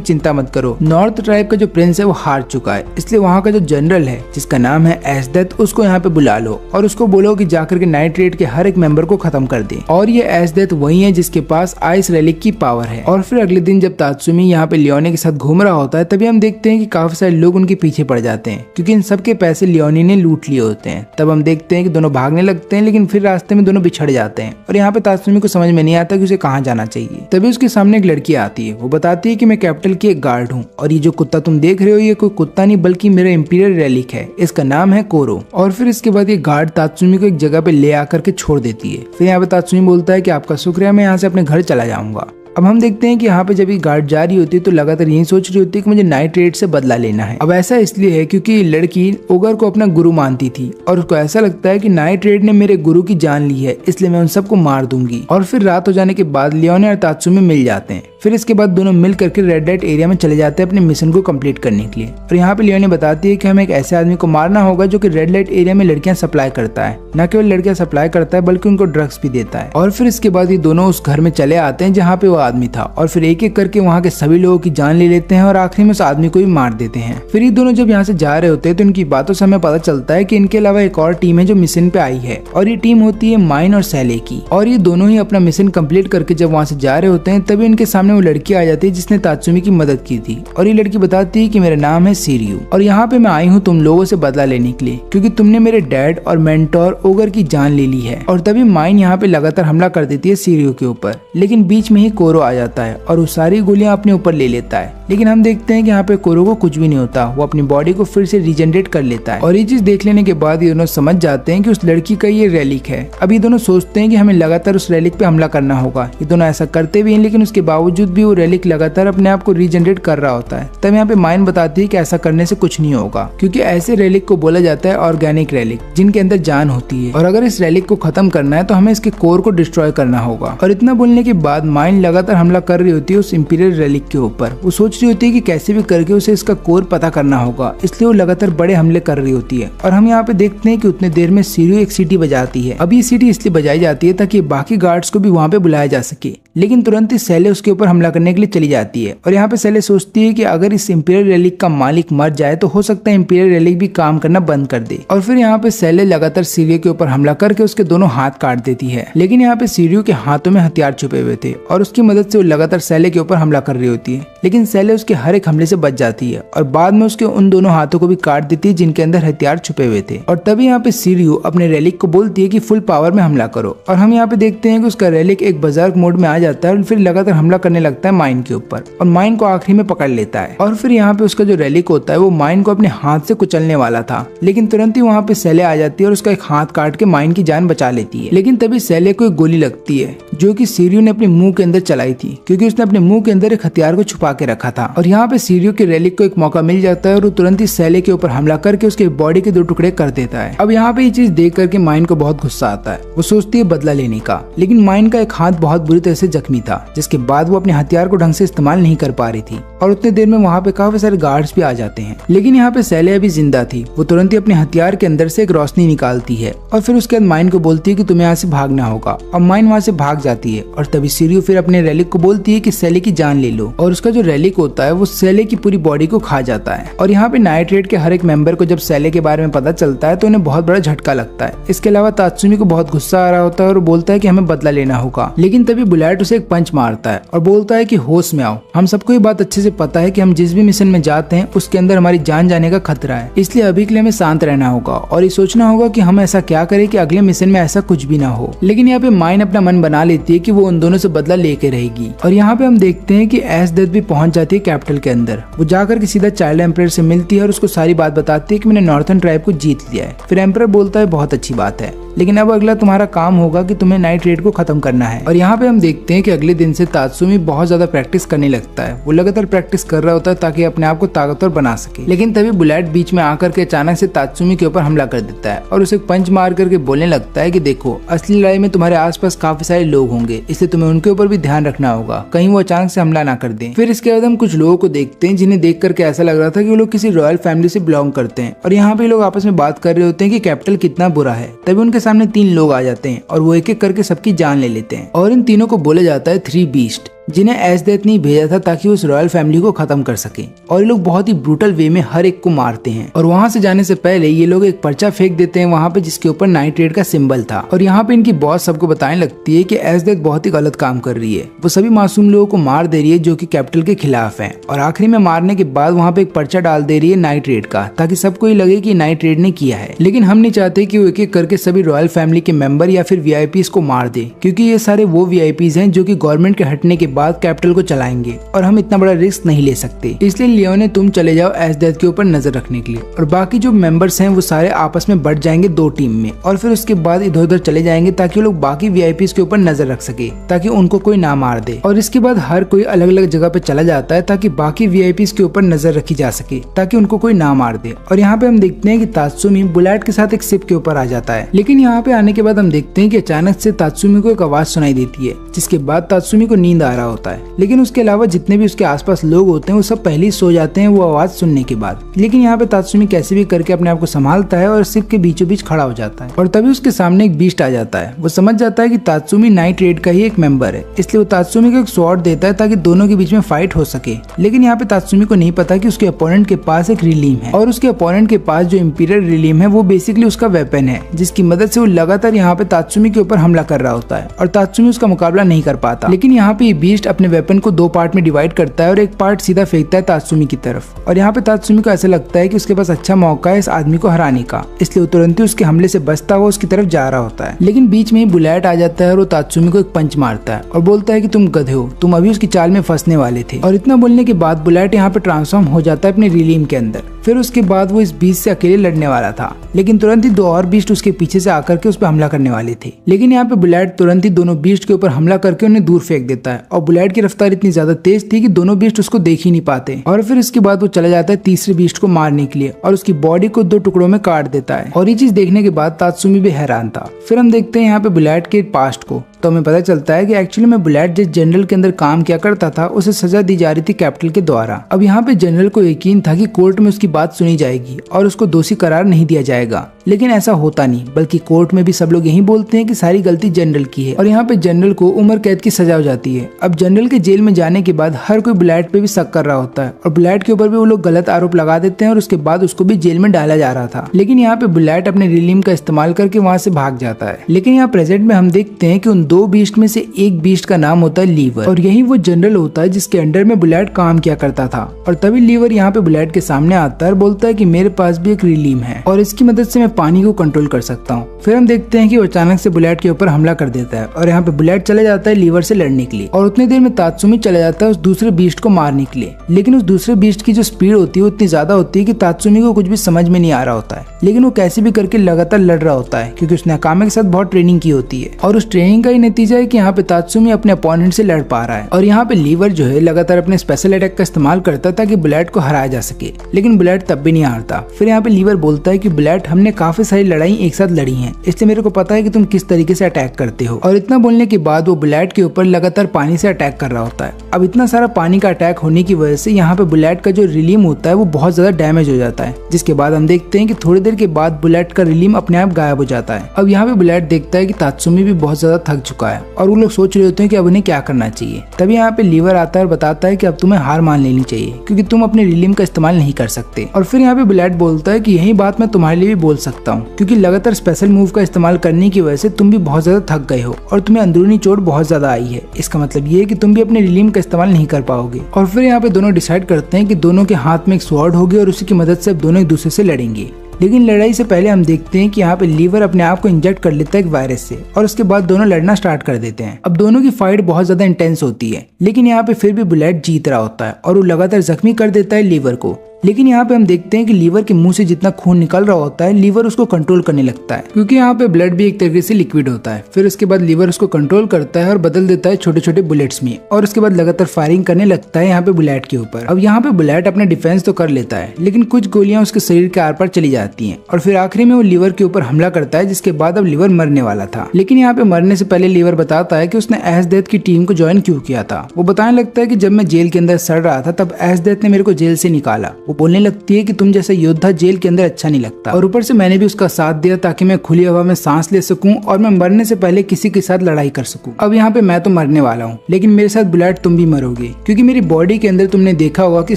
चिंता मत करो, नॉर्थ ट्राइब का जो प्रिंस है वो हार चुका है, इसलिए वहाँ का जो जनरल है जिसका नाम है एसडेथ, उसको यहाँ पे बुला लो और उसको बोलो कि जाकर के नाइट रेड के हर एक मेंबर को खत्म कर दे। और ये एसडेथ वही है जिसके पास आइस रेलिक की पावर है। और फिर अगले दिन जब तात्सुमी यहाँ पे लियोनी के साथ घूम रहा होता है, तभी हम देखते हैं कि काफी सारे लोग उनके पीछे पड़ जाते हैं, क्योंकि इन सबके पैसे लियोनी ने लूट लिए होते हैं। तब हम देखते हैं कि दोनों भागने लगते हैं, लेकिन फिर रास्ते में दोनों बिछड़ जाते हैं और यहाँ पे तात्सुमी को समझ में नहीं आता कि उसे कहाँ जाना चाहिए। तभी उसके सामने एक लड़की आती है, वो बताती है कि मैं कैपिटल की एक गार्ड हूँ और ये जो कुत्ता तुम देख रहे हो ये कोई कुत्ता नहीं बल्कि मेरा इंपीरियल रेलिक है, इसका नाम है कोरो। और फिर इसके बाद ये गार्ड तात्सुमी को एक जगह पे ले आकर के छोड़ देती है। फिर यहाँ पे तात्सुमी बोलता है कि आपका शुक्रिया, मैं यहाँ से अपने घर चला जाऊंगा। अब हम देखते हैं कि यहाँ पे जब ये गार्ड जा रही होती है तो लगातार यही सोच रही होती है कि मुझे नाइट रेड से बदला लेना है। अब ऐसा इसलिए है क्योंकि लड़की ओगर को अपना गुरु मानती थी और उसको ऐसा लगता है कि नाइट रेड ने मेरे गुरु की जान ली है, इसलिए मैं उन सबको मार दूंगी। और फिर रात हो जाने के बाद लियोनी और तात्सुमी मिल जाते हैं। फिर इसके बाद दोनों मिल करके रेड लाइट एरिया में चले जाते हैं अपने मिशन को कंप्लीट करने के लिए। और यहाँ पे लियोनी बताती है कि हमें एक ऐसे आदमी को मारना होगा जो कि रेड लाइट एरिया में लड़कियां सप्लाई करता है, न केवल लड़कियां सप्लाई करता है बल्कि उनको ड्रग्स भी देता है। और फिर इसके बाद ये दोनों उस घर में चले आते हैं जहाँ पे वो आदमी था और फिर एक एक करके वहाँ के सभी लोगों की जान ले लेते हैं और आखिरी में उस आदमी को भी मार देते हैं। फिर ये दोनों जब यहाँ से जा रहे होते हैं तो इनकी बातों से हमें पता चलता है कि इनके अलावा एक और टीम है जो मिशन पे आई है और ये टीम होती है माइन और सैले की। और ये दोनों ही अपना मिशन कंप्लीट करके जब वहाँ से जा रहे होते हैं तभी इनके सामने वो लड़की आ जाती है जिसने तात्सुमी की मदद की थी। और ये लड़की बताती है कि मेरा नाम है सीरियू और यहाँ पे मैं आई हूँ तुम लोगों से बदला लेने के लिए, क्योंकि तुमने मेरे डैड और मेंटोर ओगर की जान ले ली है। और तभी माइन यहाँ पे लगातार हमला कर देती है सीरियू के ऊपर, लेकिन बीच में ही कोरो आ जाता है और वो सारी गोलियां अपने ऊपर ले लेता है। लेकिन हम देखते हैं कि यहाँ पे कोरो को कुछ भी नहीं होता, वो अपनी बॉडी को फिर से रीजनरेट कर लेता है। और ये चीज देख लेने के बाद ये दोनों समझ जाते हैं कि उस लड़की का ये रेलिक है। अब ये दोनों सोचते हैं कि हमें लगातार उस रेलिक पे हमला करना होगा। ये दोनों ऐसा करते भी हैं, लेकिन उसके बावजूद भी वो रेलिक लगातार अपने आप को रीजनरेट कर रहा होता है। तब यहाँ पे माइन बताती है कि ऐसा करने से कुछ नहीं होगा, क्योंकि ऐसे रेलिक को बोला जाता है ऑर्गेनिक रेलिक, जिनके अंदर जान होती है। और अगर इस रेलिक को खत्म करना है तो हमें इसके कोर को डिस्ट्रॉय करना होगा। और इतना बोलने के बाद माइन लगातार हमला कर रही होती है उस इंपीरियल रेलिक के ऊपर। वो सोच रही होती है कि कैसे भी करके उसे इसका कोर पता करना होगा, इसलिए वो लगातार बड़े हमले कर रही होती है। और हम यहाँ पे देखते हैं कि उतने देर में सीरियू एक सीटी बजाती है। अब ये सीटी इसलिए बजाई जाती है ताकि बाकी गार्ड्स को भी वहाँ पे बुलाया जा सके, लेकिन तुरंत ही सैले उसके ऊपर हमला करने के लिए चली जाती है। और यहाँ पे सैले सोचती है कि अगर इस इंपीरियल रेलिक का मालिक मर जाए तो हो सकता है इंपीरियल रेलिक भी काम करना बंद कर दे। और फिर यहाँ पे सैले लगातार सीरियू के ऊपर हमला करके उसके दोनों हाथ काट देती है। लेकिन यहाँ पे सीरियू के हाथों में हथियार छुपे हुए थे और उसकी मदद से वो लगातार सैले के ऊपर हमला कर रही होती है, लेकिन सैले उसके हर एक हमले से बच जाती है और बाद में उसके उन दोनों हाथों को भी काट देती है जिनके अंदर हथियार छुपे हुए थे। और तभी यहाँ पे सीरियू अपने रेलिक को बोलती है कि फुल पावर में हमला करो। और हम यहाँ पे देखते हैं कि उसका रेलिक एक बर्जर्क मोड में आ जाता है और फिर लगातार हमला करने लगता है माइन के ऊपर और माइन को आखिरी में पकड़ लेता है। और फिर यहाँ पे उसका जो रेलिक होता है वो माइन को अपने हाथ से कुचलने वाला था, लेकिन तुरंत ही वहाँ पे सैले आ जाती है और उसका एक हाथ काट के माइन की जान बचा लेती है। लेकिन तभी सैले को एक गोली लगती है जो कि सीरियू ने अपने मुंह के अंदर चलाई थी, क्योंकि उसने अपने मुंह के अंदर एक हथियार को छुपा के रखा था। और यहाँ पे सीरियू के रेलिक को एक मौका मिल जाता है और वो तुरंत ही सैले के ऊपर हमला करके उसके बॉडी के 2 टुकड़े कर देता है। अब यहाँ पे ये चीज देख करके माइन को बहुत गुस्सा आता है, वो सोचती है बदला लेने का, लेकिन माइन का एक हाथ बहुत बुरी तरह से जख्मी था, जिसके बाद वो अपने हथियार को ढंग से इस्तेमाल नहीं कर पा रही थी। और उतने देर में वहाँ पे काफी सारे गार्ड्स भी आ जाते हैं, लेकिन यहाँ पे सैले अभी जिंदा थी। वो तुरंत ही अपने हथियार के अंदर से एक रोशनी निकालती है और फिर उसके बाद माइन को बोलती है कि तुम्हें यहाँ से भागना होगा। और माइन वहाँ से भाग जाती है और तभी सीरियू फिर अपने रेलिक को बोलती है कि सैले की जान ले लो। और उसका जो रेलिक होता है वो सैले की पूरी बॉडी को खा जाता है। और यहाँ पे नाइट रेड के हर एक मेंबर को जब सैले के बारे में पता चलता है तो उन्हें बहुत बड़ा झटका लगता है। इसके अलावा तात्सुमी को बहुत गुस्सा आ रहा होता है और बोलता है कि हमें बदला लेना होगा। लेकिन तभी बुलेट उसे एक पंच मारता है और बोलता है कि होश में आओ, हम सबको ये बात अच्छे से से पता है कि हम जिस भी मिशन में जाते हैं उसके अंदर हमारी जान जाने का खतरा है, इसलिए अभी के लिए हमें शांत रहना होगा और ये सोचना होगा कि हम ऐसा क्या करें कि अगले मिशन में ऐसा कुछ भी ना हो। लेकिन यहाँ पे माइन अपना मन बना लेती है कि वो उन दोनों से बदला लेके रहेगी और यहाँ पे हम देखते हैं कि एसडेथ भी पहुंच जाती है कैपिटल के अंदर। वो जाकर के सीधा चाइल्ड एम्परर से मिलती है और उसको सारी बात बताती है कि मैंने नॉर्थर्न ट्राइब को जीत लिया है। फिर एम्परर बोलता है बहुत अच्छी बात है, लेकिन अब अगला तुम्हारा काम होगा कि तुम्हें नाइट रेड को खत्म करना है। और यहाँ पे हम देखते हैं कि अगले दिन से तात्सुमी बहुत ज्यादा प्रैक्टिस करने लगता है। वो लगातार प्रैक्टिस कर रहा होता है ताकि अपने आप को ताकतवर बना सके। लेकिन तभी बुलेट बीच में आकर के अचानक से तात्सुमी के ऊपर हमला कर देता है और उसे पंच मार करके बोलने लगता है कि देखो, असली लड़ाई में तुम्हारे आसपास काफी सारे लोग होंगे, इसलिए तुम्हें उनके ऊपर भी ध्यान रखना होगा, कहीं वो अचानक से हमला ना कर दें। फिर इसके बाद हम कुछ लोगों को देखते हैं जिन्हें देख करके ऐसा लग रहा था कि वो लोग किसी रॉयल फैमिली से बिलोंग करते हैं और यहाँ पे लोग आपस में बात कर रहे होते हैं कि कैपिटल कितना बुरा है। तभी उनके सामने 3 लोग आ जाते हैं और वो एक एक करके सबकी जान ले लेते हैं और इन तीनों को बोला जाता है 3 बीस्ट, जिन्हें एसडेथ ने भेजा था ताकि उस रॉयल फैमिली को खत्म कर सके। और ये लोग बहुत ही ब्रूटल वे में हर एक को मारते हैं और वहां से जाने से पहले ये लोग एक पर्चा फेंक देते हैं वहां पे जिसके ऊपर नाइट रेड का सिंबल था। और यहाँ पे इनकी बॉस सबको बताने लगती है कि एसडेथ बहुत ही गलत काम कर रही है, वो सभी मासूम लोगों को मार दे रही है जो कि कैपिटल के खिलाफ है। और आखिरी में मारने के बाद वहाँ पे एक पर्चा डाल दे रही है नाइट रेड का, ताकि सबको ये लगे कि नाइट रेड ने किया है। लेकिन हम नहीं चाहते कि वो एक एक करके सभी रॉयल फैमिली के मेंबर या फिर वीआईपीज को मार दे, क्योंकि ये सारे वो वीआईपीज हैं जो कि गवर्नमेंट के हटने के बाद कैपिटल को चलाएंगे और हम इतना बड़ा रिस्क नहीं ले सकते। इसलिए लियोने तुम चले जाओ एसडेथ के ऊपर नजर रखने के लिए और बाकी जो मेंबर्स हैं वो सारे आपस में बढ़ जाएंगे 2 टीम में और फिर उसके बाद इधर उधर चले जाएंगे ताकि लोग बाकी वीआईपीज के ऊपर नजर रख सके, ताकि उनको कोई ना मार दे। और इसके बाद हर कोई अलग अलग जगह पे चला जाता है ताकि बाकी वीआईपीज के ऊपर नजर रखी जा सके, ताकि उनको कोई ना मार दे। और यहाँ पे हम देखते हैं कि तात्सुमी बुलेट के साथ एक शिप के ऊपर आ जाता है। लेकिन यहाँ पे आने के बाद हम देखते हैं कि अचानक से तात्सुमी को एक आवाज सुनाई देती है, जिसके बाद तात्सुमी को नींद आ रहा होता है। लेकिन उसके अलावा जितने भी उसके आसपास लोग होते हैं वो सब पहले ही सो जाते हैं वो आवाज सुनने के बाद। लेकिन यहाँ पे तात्सुमी कैसे भी करके अपने आप को संभालता है और शिप के बीचों बीच खड़ा हो जाता है। और तभी उसके सामने एक बीस्ट आ जाता है। वो समझ जाता है कि तात्सुमी नाइट रेड का ही एक मेंबर है, इसलिए वो तात्सुमी को एक स्वॉर्ड देता है ताकि दोनों के बीच में फाइट हो सके। लेकिन यहाँ पे तात्सुमी को नहीं पता कि उसके अपोनेंट के पास एक रिलीम है और उसके अपोनेंट के पास जो इंपीरियल रिलीम है वो बेसिकली उसका वेपन है, जिसकी मदद से वो लगातार यहाँ पे तात्सुमी के ऊपर हमला कर रहा होता है और तात्सुमी उसका मुकाबला नहीं कर पाता। लेकिन यहाँ पे ये बीस्ट अपने वेपन को 2 पार्ट में डिवाइड करता है और एक पार्ट सीधा फेंकता है तात्सुमी की तरफ। और यहाँ पे तात्सुमी को ऐसा लगता है कि उसके पास अच्छा मौका है इस आदमी को हराने का, इसलिए वो तुरंत ही उसके हमले से बचता हुआ उसकी तरफ जा रहा होता है। लेकिन बीच में ही बुलेट आ जाता है और वो तात्सुमी को एक पंच मारता है और बोलता है कि तुम गधे हो, तुम अभी उसकी चाल में फंसने वाले थे। और इतना बोलने के बाद बुलेट यहाँ पे ट्रांसफॉर्म हो जाता है अपने रिलीम के अंदर। फिर उसके बाद वो इस बीस्ट से अकेले लड़ने वाला था, लेकिन तुरंत ही 2 और बीस्ट उसके पीछे से आकर के उस पर हमला करने वाले थे। लेकिन यहाँ पे बुलेट तुरंत ही दोनों बीस्ट के ऊपर हमला करके उन्हें दूर फेंक देता है और बुलेट की रफ्तार इतनी ज्यादा तेज थी कि दोनों बीस्ट उसको देख ही नहीं पाते। और फिर इसके बाद वो चला जाता है तीसरे बीस्ट को मारने के लिए और उसकी बॉडी को 2 टुकड़ों में काट देता है। और ये चीज देखने के बाद तात्सुमी भी हैरान था। फिर हम देखते हैं यहाँ पे बुलेट के पास्ट को, तो हमें पता चलता है कि एक्चुअली में बुलेट जिस जनरल के अंदर काम किया करता था उसे सजा दी जा रही थी कैपिटल के द्वारा। अब यहाँ पे जनरल को यकीन था कि कोर्ट में उसकी बात सुनी जाएगी और उसको दोषी करार नहीं दिया जाएगा, लेकिन ऐसा होता नहीं, बल्कि कोर्ट में भी सब लोग यही बोलते हैं कि सारी गलती जनरल की है और यहाँ पे जनरल को उम्र कैद की सजा हो जाती है। अब जनरल के जेल में जाने के बाद हर कोई बुलेट पे भी शक कर रहा होता है और बुलेट के ऊपर भी वो लोग गलत आरोप लगा देते हैं और उसके बाद उसको भी जेल में डाला जा रहा था। लेकिन यहाँ पे बुलेट अपने रिलीम का इस्तेमाल करके वहाँ से भाग जाता है। लेकिन यहाँ प्रेजेंट में हम देखते हैं कि उन 2 बीस्ट में से एक बीस्ट का नाम होता है लीवर और यही वो जनरल होता है जिसके अंडर में बुलेट काम किया करता था। और तभी लीवर यहाँ पे बुलेट के सामने आता है और बोलता है कि मेरे पास भी एक रिलीम है और इसकी मदद से मैं पानी को कंट्रोल कर सकता हूँ। फिर हम देखते हैं कि वो अचानक से बुलेट के ऊपर हमला कर देता है और यहाँ पे बुलेट चला जाता है लीवर से लड़ने के लिए और उतनी देर में तात्सुमी चला जाता है उस दूसरे बीस्ट को मारने के लिए। लेकिन उस दूसरे बीस्ट की जो स्पीड होती है वो इतनी ज्यादा होती है कि तात्सुमी को कुछ भी समझ में नहीं आ रहा होता है, लेकिन वो कैसे भी करके लगातार लड़ रहा होता है क्योंकि उसने अकामे के साथ बहुत ट्रेनिंग की होती है। और उस ट्रेनिंग का ही नतीजा है कि यहाँ पे तात्सुमी अपने अपोनेंट से लड़ पा रहा है। और यहाँ पे लीवर जो है लगातार अपने स्पेशल अटैक का इस्तेमाल करता है ताकि बुलेट को हराया जा सके, लेकिन बुलेट तब भी नहीं हारता। फिर यहाँ पे लीवर बोलता है कि बुलेट, हमने काफी सारी लड़ाई एक साथ लड़ी हैं, इसलिए मेरे को पता है कि तुम किस तरीके से अटैक करते हो। और इतना बोलने के बाद वो बुलेट के ऊपर लगातार पानी से अटैक कर रहा होता है। अब इतना सारा पानी का अटैक होने की वजह से यहाँ पे बुलेट का जो रिलीम होता है वो बहुत ज्यादा डैमेज हो जाता है, जिसके बाद हम देखते हैं कि थोड़ी देर के बाद बुलेट का रिलीम अपने आप गायब हो जाता है। अब यहाँ पे बुलेट देखता है कि तात्सुमी भी बहुत ज्यादा थक चुका है और वो लोग सोच रहे होते हैं कि अब उन्हें क्या करना चाहिए। तभी यहाँ पे लीवर आता है और बताता है कि अब तुम्हें हार मान लेनी चाहिए क्योंकि तुम अपने रिलीम का इस्तेमाल नहीं कर सकते। और फिर यहाँ पे ब्लैड बोलता है कि यही बात मैं तुम्हारे लिए भी बोल सकता हूँ क्योंकि लगातार स्पेशल मूव का इस्तेमाल करने की वजह से तुम भी बहुत ज्यादा थक गए हो और तुम्हें अंदरूनी चोट बहुत ज्यादा आई है। इसका मतलब ये है कि तुम भी अपने रिलीम का इस्तेमाल नहीं कर पाओगे। और फिर यहाँ पे दोनों डिसाइड करते हैं कि दोनों के हाथ में एक स्वॉर्ड होगी और उसी की मदद से अब दोनों एक दूसरे से लड़ेंगे। लेकिन लड़ाई से पहले हम देखते हैं कि यहाँ पे लीवर अपने आप को इंजेक्ट कर लेता है एक वायरस से और उसके बाद दोनों लड़ना स्टार्ट कर देते हैं। अब दोनों की फाइट बहुत ज्यादा इंटेंस होती है, लेकिन यहाँ पे फिर भी बुलेट जीत रहा होता है और वो लगातार जख्मी कर देता है लीवर को। लेकिन यहाँ पे हम देखते हैं कि लीवर के मुंह से जितना खून निकल रहा होता है लीवर उसको कंट्रोल करने लगता है क्योंकि यहाँ पे ब्लड भी एक तरीके से लिक्विड होता है। फिर उसके बाद लीवर उसको कंट्रोल करता है और बदल देता है छोटे छोटे बुलेट्स में और उसके बाद लगातार फायरिंग करने लगता है यहाँ पे बुलेट के ऊपर। अब यहाँ पे बुलेट अपना डिफेंस तो कर लेता है लेकिन कुछ गोलियां उसके शरीर के आर पार चली जाती है और फिर आखिरी में वो लीवर के ऊपर हमला करता है, जिसके बाद अब लीवर मरने वाला था। लेकिन यहाँ पे मरने से पहले लीवर बताता है कि उसने एस डेथ की टीम को ज्वाइन क्यों किया था। वो बताने लगता है कि जब मैं जेल के अंदर सड़ रहा था तब एस डेथ ने मेरे को जेल से निकाला। वो बोलने लगती है कि तुम जैसा योद्धा जेल के अंदर अच्छा नहीं लगता और ऊपर से मैंने भी उसका साथ दिया ताकि मैं खुली हवा में सांस ले सकूं और मैं मरने से पहले किसी के साथ लड़ाई कर सकूं। अब यहाँ पे मैं तो मरने वाला हूँ लेकिन मेरे साथ बुलेट तुम भी मरोगे क्योंकि मेरी बॉडी के अंदर तुमने देखा होगा कि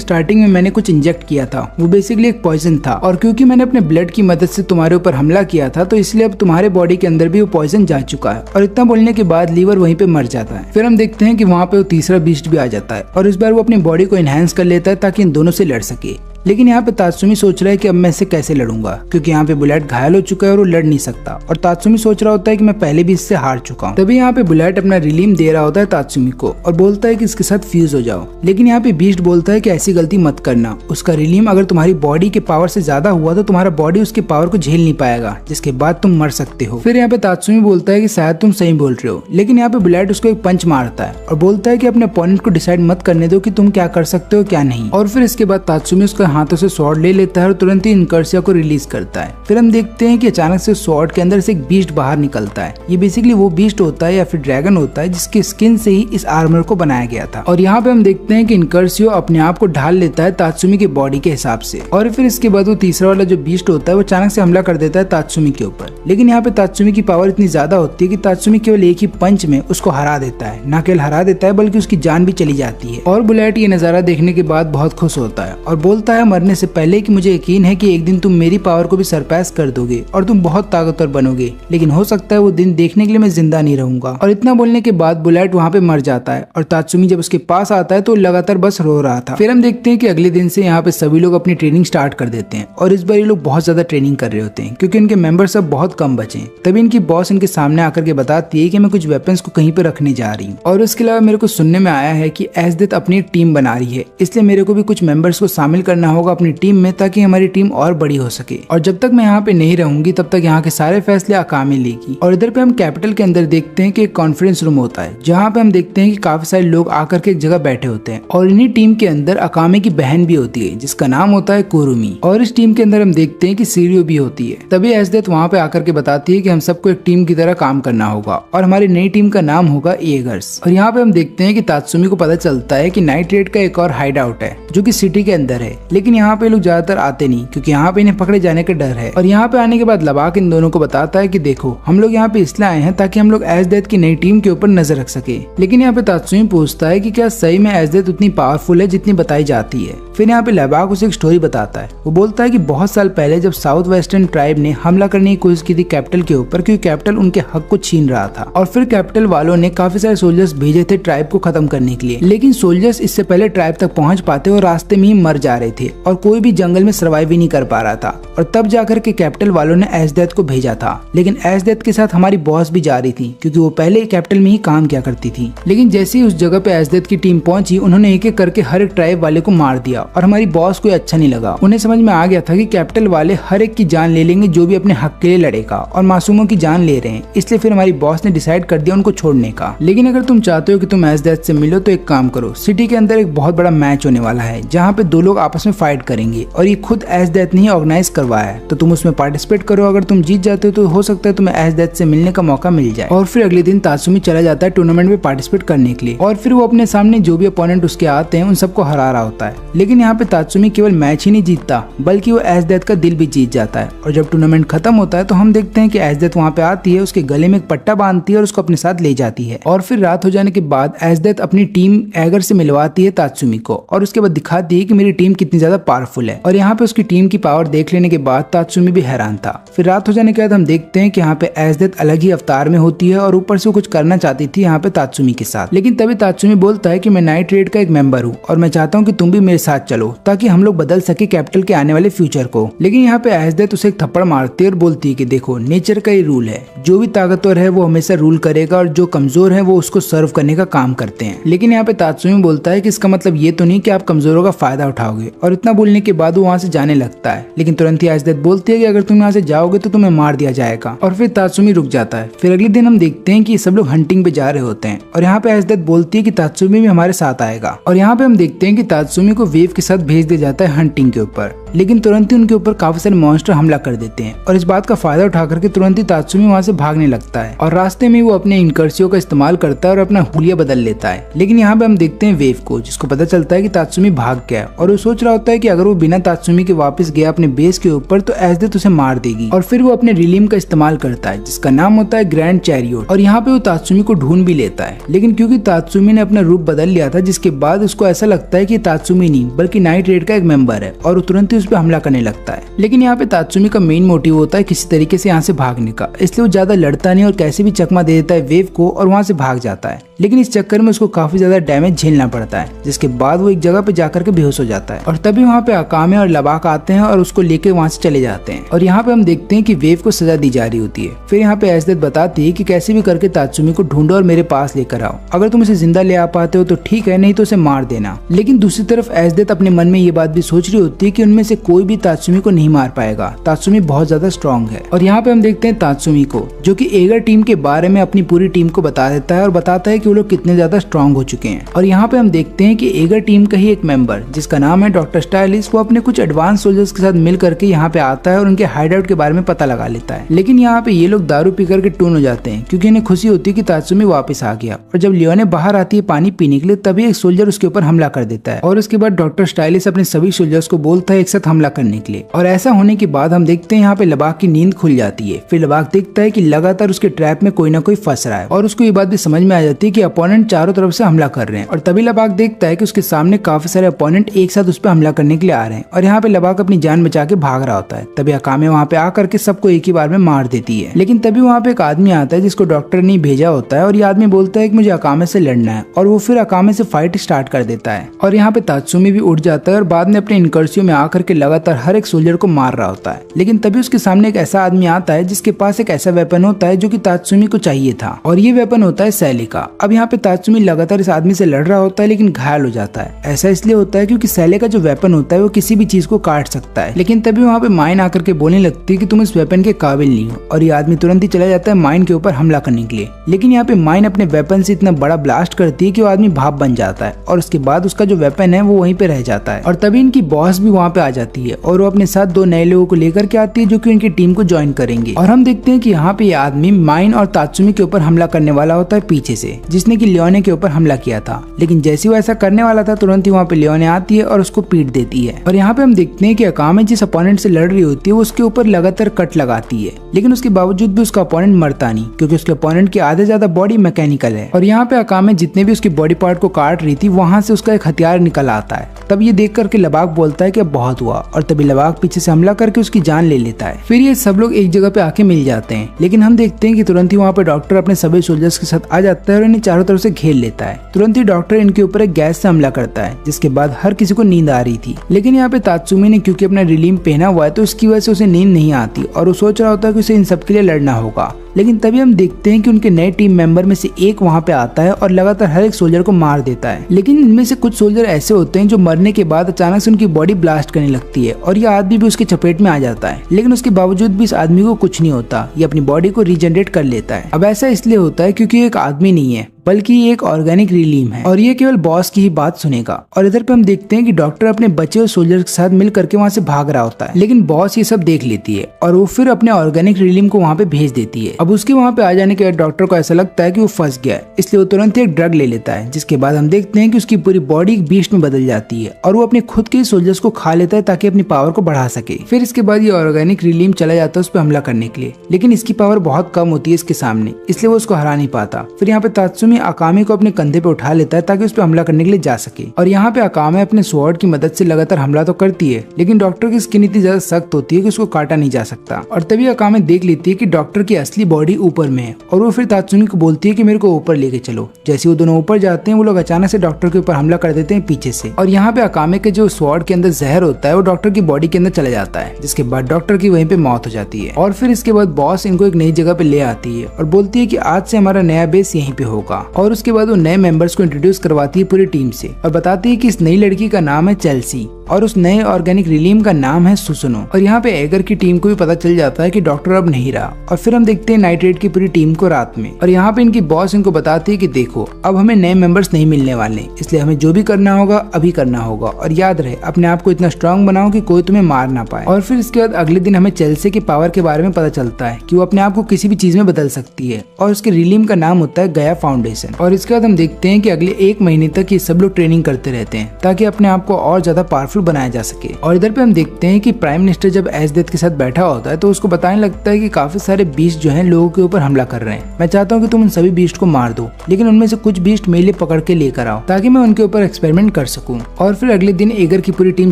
स्टार्टिंग में मैंने कुछ इंजेक्ट किया था, वो बेसिकली एक पॉइजन था और क्योंकि मैंने अपने ब्लड की मदद से तुम्हारे ऊपर हमला किया था तो इसलिए अब तुम्हारे बॉडी के अंदर भी वो पॉइजन जा चुका है। और इतना बोलने के बाद लीवर वहीं पे मर जाता है। फिर हम देखते हैं कि वहाँ पे वो तीसरा बीस्ट भी आ जाता है और इस बार वो अपनी बॉडी को एनहांस कर लेता है ताकि इन दोनों से लड़ सके। लेकिन यहाँ पे तात्सुमी सोच रहा है कि अब मैं इससे कैसे लड़ूंगा क्योंकि यहाँ पे बुलेट घायल हो चुका है और वो लड़ नहीं सकता और तात्सुमी सोच रहा होता है कि मैं पहले भी इससे हार चुका हूँ। तभी यहाँ पे बुलेट अपना रिलीम दे रहा होता है तात्सुमी को और बोलता है कि इसके साथ फ्यूज हो जाओ। लेकिन यहाँ पे बीस्ट बोलता है कि ऐसी गलती मत करना, उसका रिलीम अगर तुम्हारी बॉडी के पावर से ज्यादा हुआ तो तुम्हारा बॉडी उसके पावर को झेल नहीं पाएगा, जिसके बाद तुम मर सकते हो। फिर यहाँ पे तात्सुमी बोलता है कि शायद तुम सही बोल रहे हो, लेकिन यहाँ पे बुलेट उसको एक पंच मारता है और बोलता है कि अपने अपोनेंट को डिसाइड मत करने दो कि तुम क्या कर सकते हो क्या नहीं। और फिर इसके बाद तात्सुमी उसके हाथों से स्वॉर्ड लेता है और तुरंत ही इनकर्सिया को रिलीज करता है। फिर हम देखते हैं कि अचानक से स्वॉर्ड के अंदर से एक बीस्ट बाहर निकलता है। ये बेसिकली वो बीस्ट होता है या फिर ड्रैगन होता है जिसके स्किन से ही इस आर्मर को बनाया गया था। और यहाँ पे हम देखते हैं कि इनकर्सियो अपने आप को ढाल लेता है तात्सुमी की बॉडी के हिसाब से और फिर इसके बाद वो तीसरा वाला जो बीस्ट होता है वो अचानक से हमला कर देता है तात्सुमी के ऊपर। लेकिन यहाँ पे तात्सुमी की पावर इतनी ज्यादा होती है कि तात्सुमी केवल एक ही पंच में उसको हरा देता है। न केवल हरा देता है बल्कि उसकी जान भी चली जाती है। और बुलेट ये नजारा देखने के बाद बहुत खुश होता है और बोलता है मरने से पहले कि मुझे यकीन है कि एक दिन तुम मेरी पावर को भी सरपास कर दोगे और तुम बहुत ताकतवर बनोगे, लेकिन हो सकता है वो दिन देखने के लिए मैं जिंदा नहीं रहूंगा। और इतना बोलने के बाद बुलेट वहाँ पे मर जाता है और तात्सुमी जब उसके पास आता है तो लगातार बस रो रहा था। फिर हम देखते हैं कि अगले दिन से यहाँ पे सभी लोग अपनी ट्रेनिंग स्टार्ट कर देते हैं और इस बार ये लोग बहुत ज्यादा ट्रेनिंग कर रहे होते हैं क्योंकि इनके मेंबर सब बहुत कम बचे। तभी इनकी बॉस इनके सामने आकर के बताती है कि मैं कुछ वेपन्स को कहीं पे रखने जा रही हूँ और उसके अलावा मेरे को सुनने में आया है कि एसडेथ अपनी टीम बना रही है, इसलिए मेरे को भी कुछ मेंबर्स को शामिल करना होगा अपनी टीम में ताकि हमारी टीम और बड़ी हो सके। और जब तक मैं यहाँ पे नहीं रहूंगी तब तक यहाँ के सारे फैसले अकामी लेगी। और इधर पे हम कैपिटल के अंदर देखते हैं कि एक कॉन्फ्रेंस रूम होता है जहाँ पे हम देखते हैं कि काफी सारे लोग आकर के एक जगह बैठे होते हैं और इन्हीं टीम के अंदर अकामे की बहन भी होती है जिसका नाम होता है कुरुमी। और इस टीम के अंदर हम देखते हैं कि सीरियो भी होती है। तभी एसडेथ वहाँ पे आकर के बताती है कि हम सबको एक टीम की तरह काम करना होगा और हमारी नई टीम का नाम होगा एगर्स। और यहाँ पे हम देखते हैं कि तात्सुमी को पता चलता है कि नाइट रेड का एक और हाइड आउट है जो कि सिटी के अंदर है, लेकिन यहाँ पे लोग ज्यादातर आते नहीं क्योंकि यहाँ पे इन्हें पकड़े जाने का डर है। और यहाँ पे आने के बाद लबाक इन दोनों को बताता है कि देखो हम लोग यहाँ पे इसलिए आए हैं ताकि हम लोग एसडेथ की नई टीम के ऊपर नजर रख सके। लेकिन यहाँ पे तात्सुमी पूछता है कि क्या सही में एसडेथ उतनी पावरफुल है जितनी बताई जाती है। फिर यहाँ पे लबाक उसे एक स्टोरी बताता है। वो बोलता है कि बहुत साल पहले जब साउथ वेस्टर्न ट्राइब ने हमला करने की कोशिश की थी कैपिटल के ऊपर क्योंकि कैपिटल उनके हक को छीन रहा था और फिर कैपिटल वालों ने काफी सारे सोल्जर्स भेजे थे ट्राइब को खत्म करने के लिए, लेकिन सोल्जर्स इससे पहले ट्राइब तक पहुंच पाते और रास्ते में ही मर जा रहे थे और कोई भी जंगल में सर्वाइव ही नहीं कर पा रहा था। और तब जाकर के कैपिटल वालों ने एसडेथ को भेजा था, लेकिन एसडेथ के साथ हमारी बॉस भी जा रही थी क्योंकि वो पहले कैपिटल में ही काम किया करती थी। लेकिन जैसे ही उस जगह पे एसडेथ की टीम पहुंची उन्होंने एक एक करके हर एक ट्राइब वाले को मार दिया और हमारी बॉस को अच्छा नहीं लगा। उन्हें समझ में आ गया था कि कैपिटल वाले हर एक की जान ले लेंगे जो भी अपने हक के लिए लड़ेगा और मासूमों की जान ले रहे हैं, इसलिए फिर हमारी बॉस ने डिसाइड कर दिया उनको छोड़ने का। लेकिन अगर तुम चाहते हो कि तुम एसडेथ से मिलो तो एक काम करो, सिटी के अंदर एक बहुत बड़ा मैच होने वाला है जहाँ पे दो लोग आपस में फाइट करेंगे और ये खुद एज डेथ नहीं ऑर्गेनाइज करवाया है, तो तुम उसमें पार्टिसिपेट करो। अगर तुम जीत जाते हो तो हो सकता है तुम्हें एज डेथ से मिलने का मौका मिल जाए। और फिर अगले दिन तात्सुमी चला जाता है टूर्नामेंट में पार्टिसिपेट करने के लिए और फिर वो अपने सामने जो भी अपोनेंट उसके आते हैं उन सबको हरा रहा होता है। लेकिन यहाँ पे तात्सुमी केवल मैच ही नहीं जीतता बल्कि वो एज डेथ का दिल भी जीत जाता है। और जब टूर्नामेंट खत्म होता है तो हम देखते हैं कि एज डेथ वहाँ पे आती है, उसके गले में एक पट्टा बांधती है और उसको अपने साथ ले जाती है। और फिर रात हो जाने के बाद एज डेथ अपनी टीम एगर से मिलवाती है तात्सुमी को और उसके बाद दिखाती है कि मेरी टीम कितनी ज्यादा पावरफुल है। और यहाँ पे उसकी टीम की पावर देख लेने के बाद तात्सुमी भी हैरान था। फिर रात हो जाने के बाद हम देखते हैं कि यहाँ पे एज डेथ अलग ही अवतार में होती है और ऊपर से वो कुछ करना चाहती थी यहाँ पे तात्सुमी के साथ। लेकिन तभी तात्सुमी बोलता है कि मैं नाइट रेड का एक मेंबर हूँ और मैं चाहता हूँ कि तुम भी मेरे साथ चलो ताकि हम लोग बदल सके कैपिटल के आने वाले फ्यूचर को। लेकिन यहाँ पे एज डेथ उसे एक थप्पड़ मारती है और बोलती है कि देखो नेचर का ये रूल है, जो भी ताकतवर है वो हमेशा रूल करेगा और जो कमजोर है वो उसको सर्व करने का काम करते हैं। लेकिन यहाँ पे तात्सुमी बोलता है कि इसका मतलब ये तो नहीं कि आप कमजोरों का फायदा उठाओगे। और इतना बोलने के बाद वो वहाँ से जाने लगता है। लेकिन तुरंत ही एज डेथ बोलती है कि अगर तुम यहाँ से जाओगे तो तुम्हें मार दिया जाएगा। और फिर तात्सुमी रुक जाता है। फिर अगले दिन हम देखते हैं कि सब लोग हंटिंग पे जा रहे होते हैं और यहाँ पे एज डेथ बोलती है कि तात्सुमी भी हमारे साथ आएगा। और यहाँ पे हम देखते हैं कि तात्सुमी को वेव के साथ भेज दिया जाता है हंटिंग के ऊपर। लेकिन तुरंत ही उनके ऊपर काफी सारे मॉन्स्टर हमला कर देते हैं और इस बात का फायदा उठा करके तुरंत ही तात्सुमी वहाँ से भागने लगता है। और रास्ते में वो अपने इनकर्सियों का इस्तेमाल करता है और अपना हुलिया बदल लेता है। लेकिन यहाँ पे हम देखते हैं वेव को, जिसको पता चलता है कि तात्सुमी भाग गया और वो सोच रहा होता है कि अगर वो बिना तात्सुमी के वापस गया अपने बेस के ऊपर तो एज डेथ उसे मार देगी। और फिर वो अपने रिलीम का इस्तेमाल करता है जिसका नाम होता है ग्रैंड चैरियोट। और यहाँ पे वो तात्सुमी को ढूंढ भी लेता है। लेकिन क्योंकि तात्सुमी ने अपना रूप बदल लिया था, जिसके बाद उसको ऐसा लगता है कि तात्सुमी नहीं बल्कि नाइट रेड का एक मेंबर है और वो तुरंत ही उस पर हमला करने लगता है। लेकिन यहाँ पे तात्सुमी का मेन मोटिव होता है किसी तरीके से यहाँ से भागने का, इसलिए वो ज्यादा लड़ता नहीं और कैसे भी चकमा दे देता है वेव को और वहाँ से भाग जाता है। लेकिन इस चक्कर में उसको काफी ज्यादा डैमेज झेलना पड़ता है, जिसके बाद वो एक जगह पे जाकर के बेहोश हो जाता है। और तभी वहाँ पे अकामे और लबाक आते हैं और उसको लेके वहाँ से चले जाते हैं। और यहाँ पे हम देखते हैं कि वेव को सजा दी जा रही होती है। फिर यहाँ पे एज डेथ बताती है कि कैसे भी करके तात्सुमी को ढूंढो और मेरे पास लेकर आओ। अगर तुम इसे जिंदा ले आ पाते हो तो ठीक है, नहीं तो उसे मार देना। लेकिन दूसरी तरफ एज डेथ अपने मन में ये बात भी सोच रही होती है कि उनमें से कोई भी तात्सुमी को नहीं मार पाएगा। तात्सुमी बहुत ज्यादा स्ट्रॉन्ग है। और यहाँ पे हम देखते हैं तात्सुमी को, जो कि एगर टीम के बारे में अपनी पूरी टीम को बता देता है और बताता है कि वो लोग कितने ज्यादा स्ट्रॉन्ग हो चुके हैं। और यहाँ पे हम देखते हैं कि एगर टीम का ही एक मेंबर जिसका नाम है डॉक्टर स्टाइलिश, वो अपने कुछ एडवांस सोल्जर्स के साथ मिल करके यहाँ पे आता है और उनके हाइड आउट के बारे में पता लगा लेता है। लेकिन यहाँ पे ये लोग दारू पी करके टून हो जाते हैं क्योंकि इन्हें खुशी होती है कि तात्सुमी वापस आ गया। और जब लियोने बाहर आती है पानी पीने के लिए, तभी एक सोल्जर उसके ऊपर हमला कर देता है। और उसके बाद डॉक्टर स्टाइलिश अपने सभी सोल्जर्स को बोलता है एक साथ हमला करने के लिए। और ऐसा होने के बाद हम देखते हैं यहाँ पे लबाक की नींद खुल जाती है। फिर लबाक देखता है कि लगातार उसके ट्रैप में कोई ना कोई फंस रहा है और उसको ये बात भी समझ में आ जाती है कि अपोनेंट चारों तरफ से हमला कर रहे हैं। और तभी लबाक देखता है कि उसके सामने काफी सारे अपोनेंट एक साथ उस पर हमला करने के लिए आ रहे हैं। और यहाँ पे लबाक अपनी जान बचा के भाग रहा होता है। तभी अकामे वहाँ पे आकर के सबको एक ही बार में मार देती है। लेकिन तभी वहाँ पे एक आदमी आता है जिसको डॉक्टर ने भेजा होता है और ये आदमी बोलता है कि मुझे अकामे से लड़ना है और वो फिर अकामे से फाइट स्टार्ट कर देता है। और यहाँ पे तात्सुमी भी उठ जाता है और बाद में अपने इनकर्सियों में आकर के लगातार हर एक सोल्जर को मार रहा होता है। लेकिन तभी उसके सामने एक ऐसा आदमी आता है जिसके पास एक ऐसा वेपन होता है जो कि तात्सुमी को चाहिए था और ये वेपन होता है सैली का। अब यहाँ पे तात्सुमी लगातार इस आदमी से लड़ रहा होता है लेकिन घायल हो जाता है। ऐसा इसलिए होता है क्योंकि सैले का जो वेपन होता है वो किसी भी चीज को काट सकता है। लेकिन तभी वहाँ पे माइन आकर के बोलने लगती है कि तुम इस वेपन के काबिल नहीं हो और ये आदमी तुरंत ही चला जाता है माइन के ऊपर हमला करने के लिए। लेकिन यहाँ पे माइन अपने वेपन से इतना बड़ा ब्लास्ट करती है कि वो आदमी भाप बन जाता है और उसके बाद उसका जो वेपन है वो वहीं पे रह जाता है। और तभी इनकी बॉस भी वहाँ पे आ जाती है और वो अपने साथ 2 नए लोगों को लेकर के आती है जो कि उनकी टीम को ज्वाइन करेंगे। और हम देखते हैं कि यहाँ पे ये आदमी माइन और तात्सुमी के ऊपर हमला करने वाला होता है पीछे से, जिसने कि लियोने के ऊपर हमला किया था। लेकिन जैसे वो ऐसा करने वाला था तुरंत ही वहाँ पे लियोने आती है और उसको पीट देती है। और यहाँ पे हम देखते हैं कि अकामे जिस अपोनेंट से लड़ रही होती है वो उसके ऊपर लगातार कट लगाती है, लेकिन उसके बावजूद भी उसका अपोनेंट मरता नहीं क्योंकि उसके अपोनेंट की आधे ज्यादा बॉडी मैकेनिकल है। और यहाँ पे अकामे जितने भी उसकी बॉडी पार्ट को काट रही थी वहाँ से उसका एक हथियार निकल आता है। तब ये देख करके लबाक बोलता है कि अब बहुत हुआ और तभी लबाक पीछे से हमला करके उसकी जान ले लेता है। फिर ये सब लोग एक जगह पे आके मिल जाते हैं। लेकिन हम देखते हैं कि तुरंत ही वहाँ पे डॉक्टर अपने सभी सोल्जर्स के साथ आ जाता है और इन्हें चारों तरफ से घेर लेता है। तुरंत ही डॉक्टर इनके ऊपर एक गैस से हमला करता है जिसके बाद हर किसी को नींद आ रही थी। लेकिन यहाँ पे तात्सुमी ने क्योंकि अपना रिलीम पहना हुआ है तो उसकी वजह से उसे नींद नहीं आती और वो सोच रहा होता है कि उसे इन सब के लिए लड़ना होगा। लेकिन तभी हम देखते हैं कि उनके नए टीम मेंबर में से एक वहाँ पे आता है और लगातार हर एक सोल्जर को मार देता है। लेकिन इनमें से कुछ सोल्जर ऐसे होते हैं जो मरने के बाद अचानक से उनकी बॉडी ब्लास्ट करने लगती है और ये आदमी भी उसके चपेट में आ जाता है। लेकिन उसके बावजूद भी इस आदमी को कुछ नहीं होता, ये अपनी बॉडी को रीजनरेट कर लेता है। अब ऐसा इसलिए होता है क्योंकि एक आदमी नहीं है बल्कि ये एक ऑर्गेनिक रिलीम है और ये केवल बॉस की ही बात सुनेगा। और इधर पे हम देखते हैं कि डॉक्टर अपने बचे हुए सोल्जर के साथ मिल करके वहाँ से भाग रहा होता है, लेकिन बॉस ये सब देख लेती है और वो फिर अपने ऑर्गेनिक रिलीम को वहाँ पे भेज देती है। अब उसके वहाँ पे आ जाने के बाद डॉक्टर को ऐसा लगता है कि वो फंस गया है, इसलिए वो तुरंत एक ड्रग ले लेता है, जिसके बाद हम देखते हैं कि उसकी पूरी बॉडी एक बीस्ट में बदल जाती है और वो अपने खुद के सोल्जर्स को खा लेता है ताकि अपनी पावर को बढ़ा सके। फिर इसके बाद ये ऑर्गेनिक रिलीम चला जाता है उस पर हमला करने के लिए, लेकिन इसकी पावर बहुत कम होती है इसके सामने, इसलिए वो उसको हरा नहीं पाता। फिर यहाँ पे तात्सुमी अकामे को अपने कंधे पे उठा लेता है ताकि उस पर हमला करने के लिए जा सके। और यहाँ पे अकामे अपने स्वॉर्ड की मदद से लगातार हमला तो करती है, लेकिन डॉक्टर की स्किन इतनी ज्यादा सख्त होती है कि उसको काटा नहीं जा सकता। और तभी अकामे देख लेती है कि डॉक्टर की असली बॉडी ऊपर में है और वो फिर तात्सुमी को बोलती है कि मेरे को ऊपर लेके चलो। जैसे वो दोनों ऊपर जाते हैं, वो लोग अचानक से डॉक्टर के ऊपर हमला कर देते हैं पीछे से। और यहाँ पे अकामे के जो स्वॉर्ड के अंदर जहर होता है वो डॉक्टर की बॉडी के अंदर चला जाता है, जिसके बाद डॉक्टर की वहीं पे मौत हो जाती है। और फिर इसके बाद बॉस इनको एक नई जगह पे ले आती है और बोलती है कि आज से हमारा नया बेस यहीं पे होगा। और उसके बाद वो नए मेंबर्स को इंट्रोड्यूस करवाती है पूरी टीम से और बताती है कि इस नई लड़की का नाम है चेल्सी और उस नए ऑर्गेनिक रिलीम का नाम है सुसुनो। और यहाँ पे एगर की टीम को भी पता चल जाता है कि डॉक्टर अब नहीं रहा। और फिर हम देखते हैं नाइट्रेट की पूरी टीम को रात में, और यहाँ पे इनकी बॉस इनको बताती है कि देखो अब हमें नए मेंबर्स नहीं मिलने वाले, इसलिए हमें जो भी करना होगा अभी करना होगा और याद रहे अपने आप को इतना स्ट्रांग बनाओ कि कोई तुम्हें मार ना पाए। और फिर इसके बाद अगले दिन हमें चेल्सी की पावर के बारे में पता चलता है कि वो अपने आप को किसी भी चीज में बदल सकती है और उसके रिलीम का नाम होता है गया फाउंडेशन। और इसके बाद हम देखते हैं कि अगले 1 महीने तक ये सब लोग ट्रेनिंग करते रहते हैं ताकि अपने आप को और ज्यादा पावरफुल बनाया जा सके। और इधर पे हम देखते हैं कि प्राइम मिनिस्टर जब एजडेथ के साथ बैठा होता है तो उसको बताने लगता है कि काफी सारे बीस्ट जो हैं लोगों के ऊपर हमला कर रहे हैं, मैं चाहता हूँ कि तुम उन सभी बीस्ट को मार दो, लेकिन उनमें से कुछ बीस्ट मेरे लिए पकड़ के लेकर आओ ताकि मैं उनके ऊपर एक्सपेरिमेंट कर सकूं। और फिर अगले दिन एगर की पूरी टीम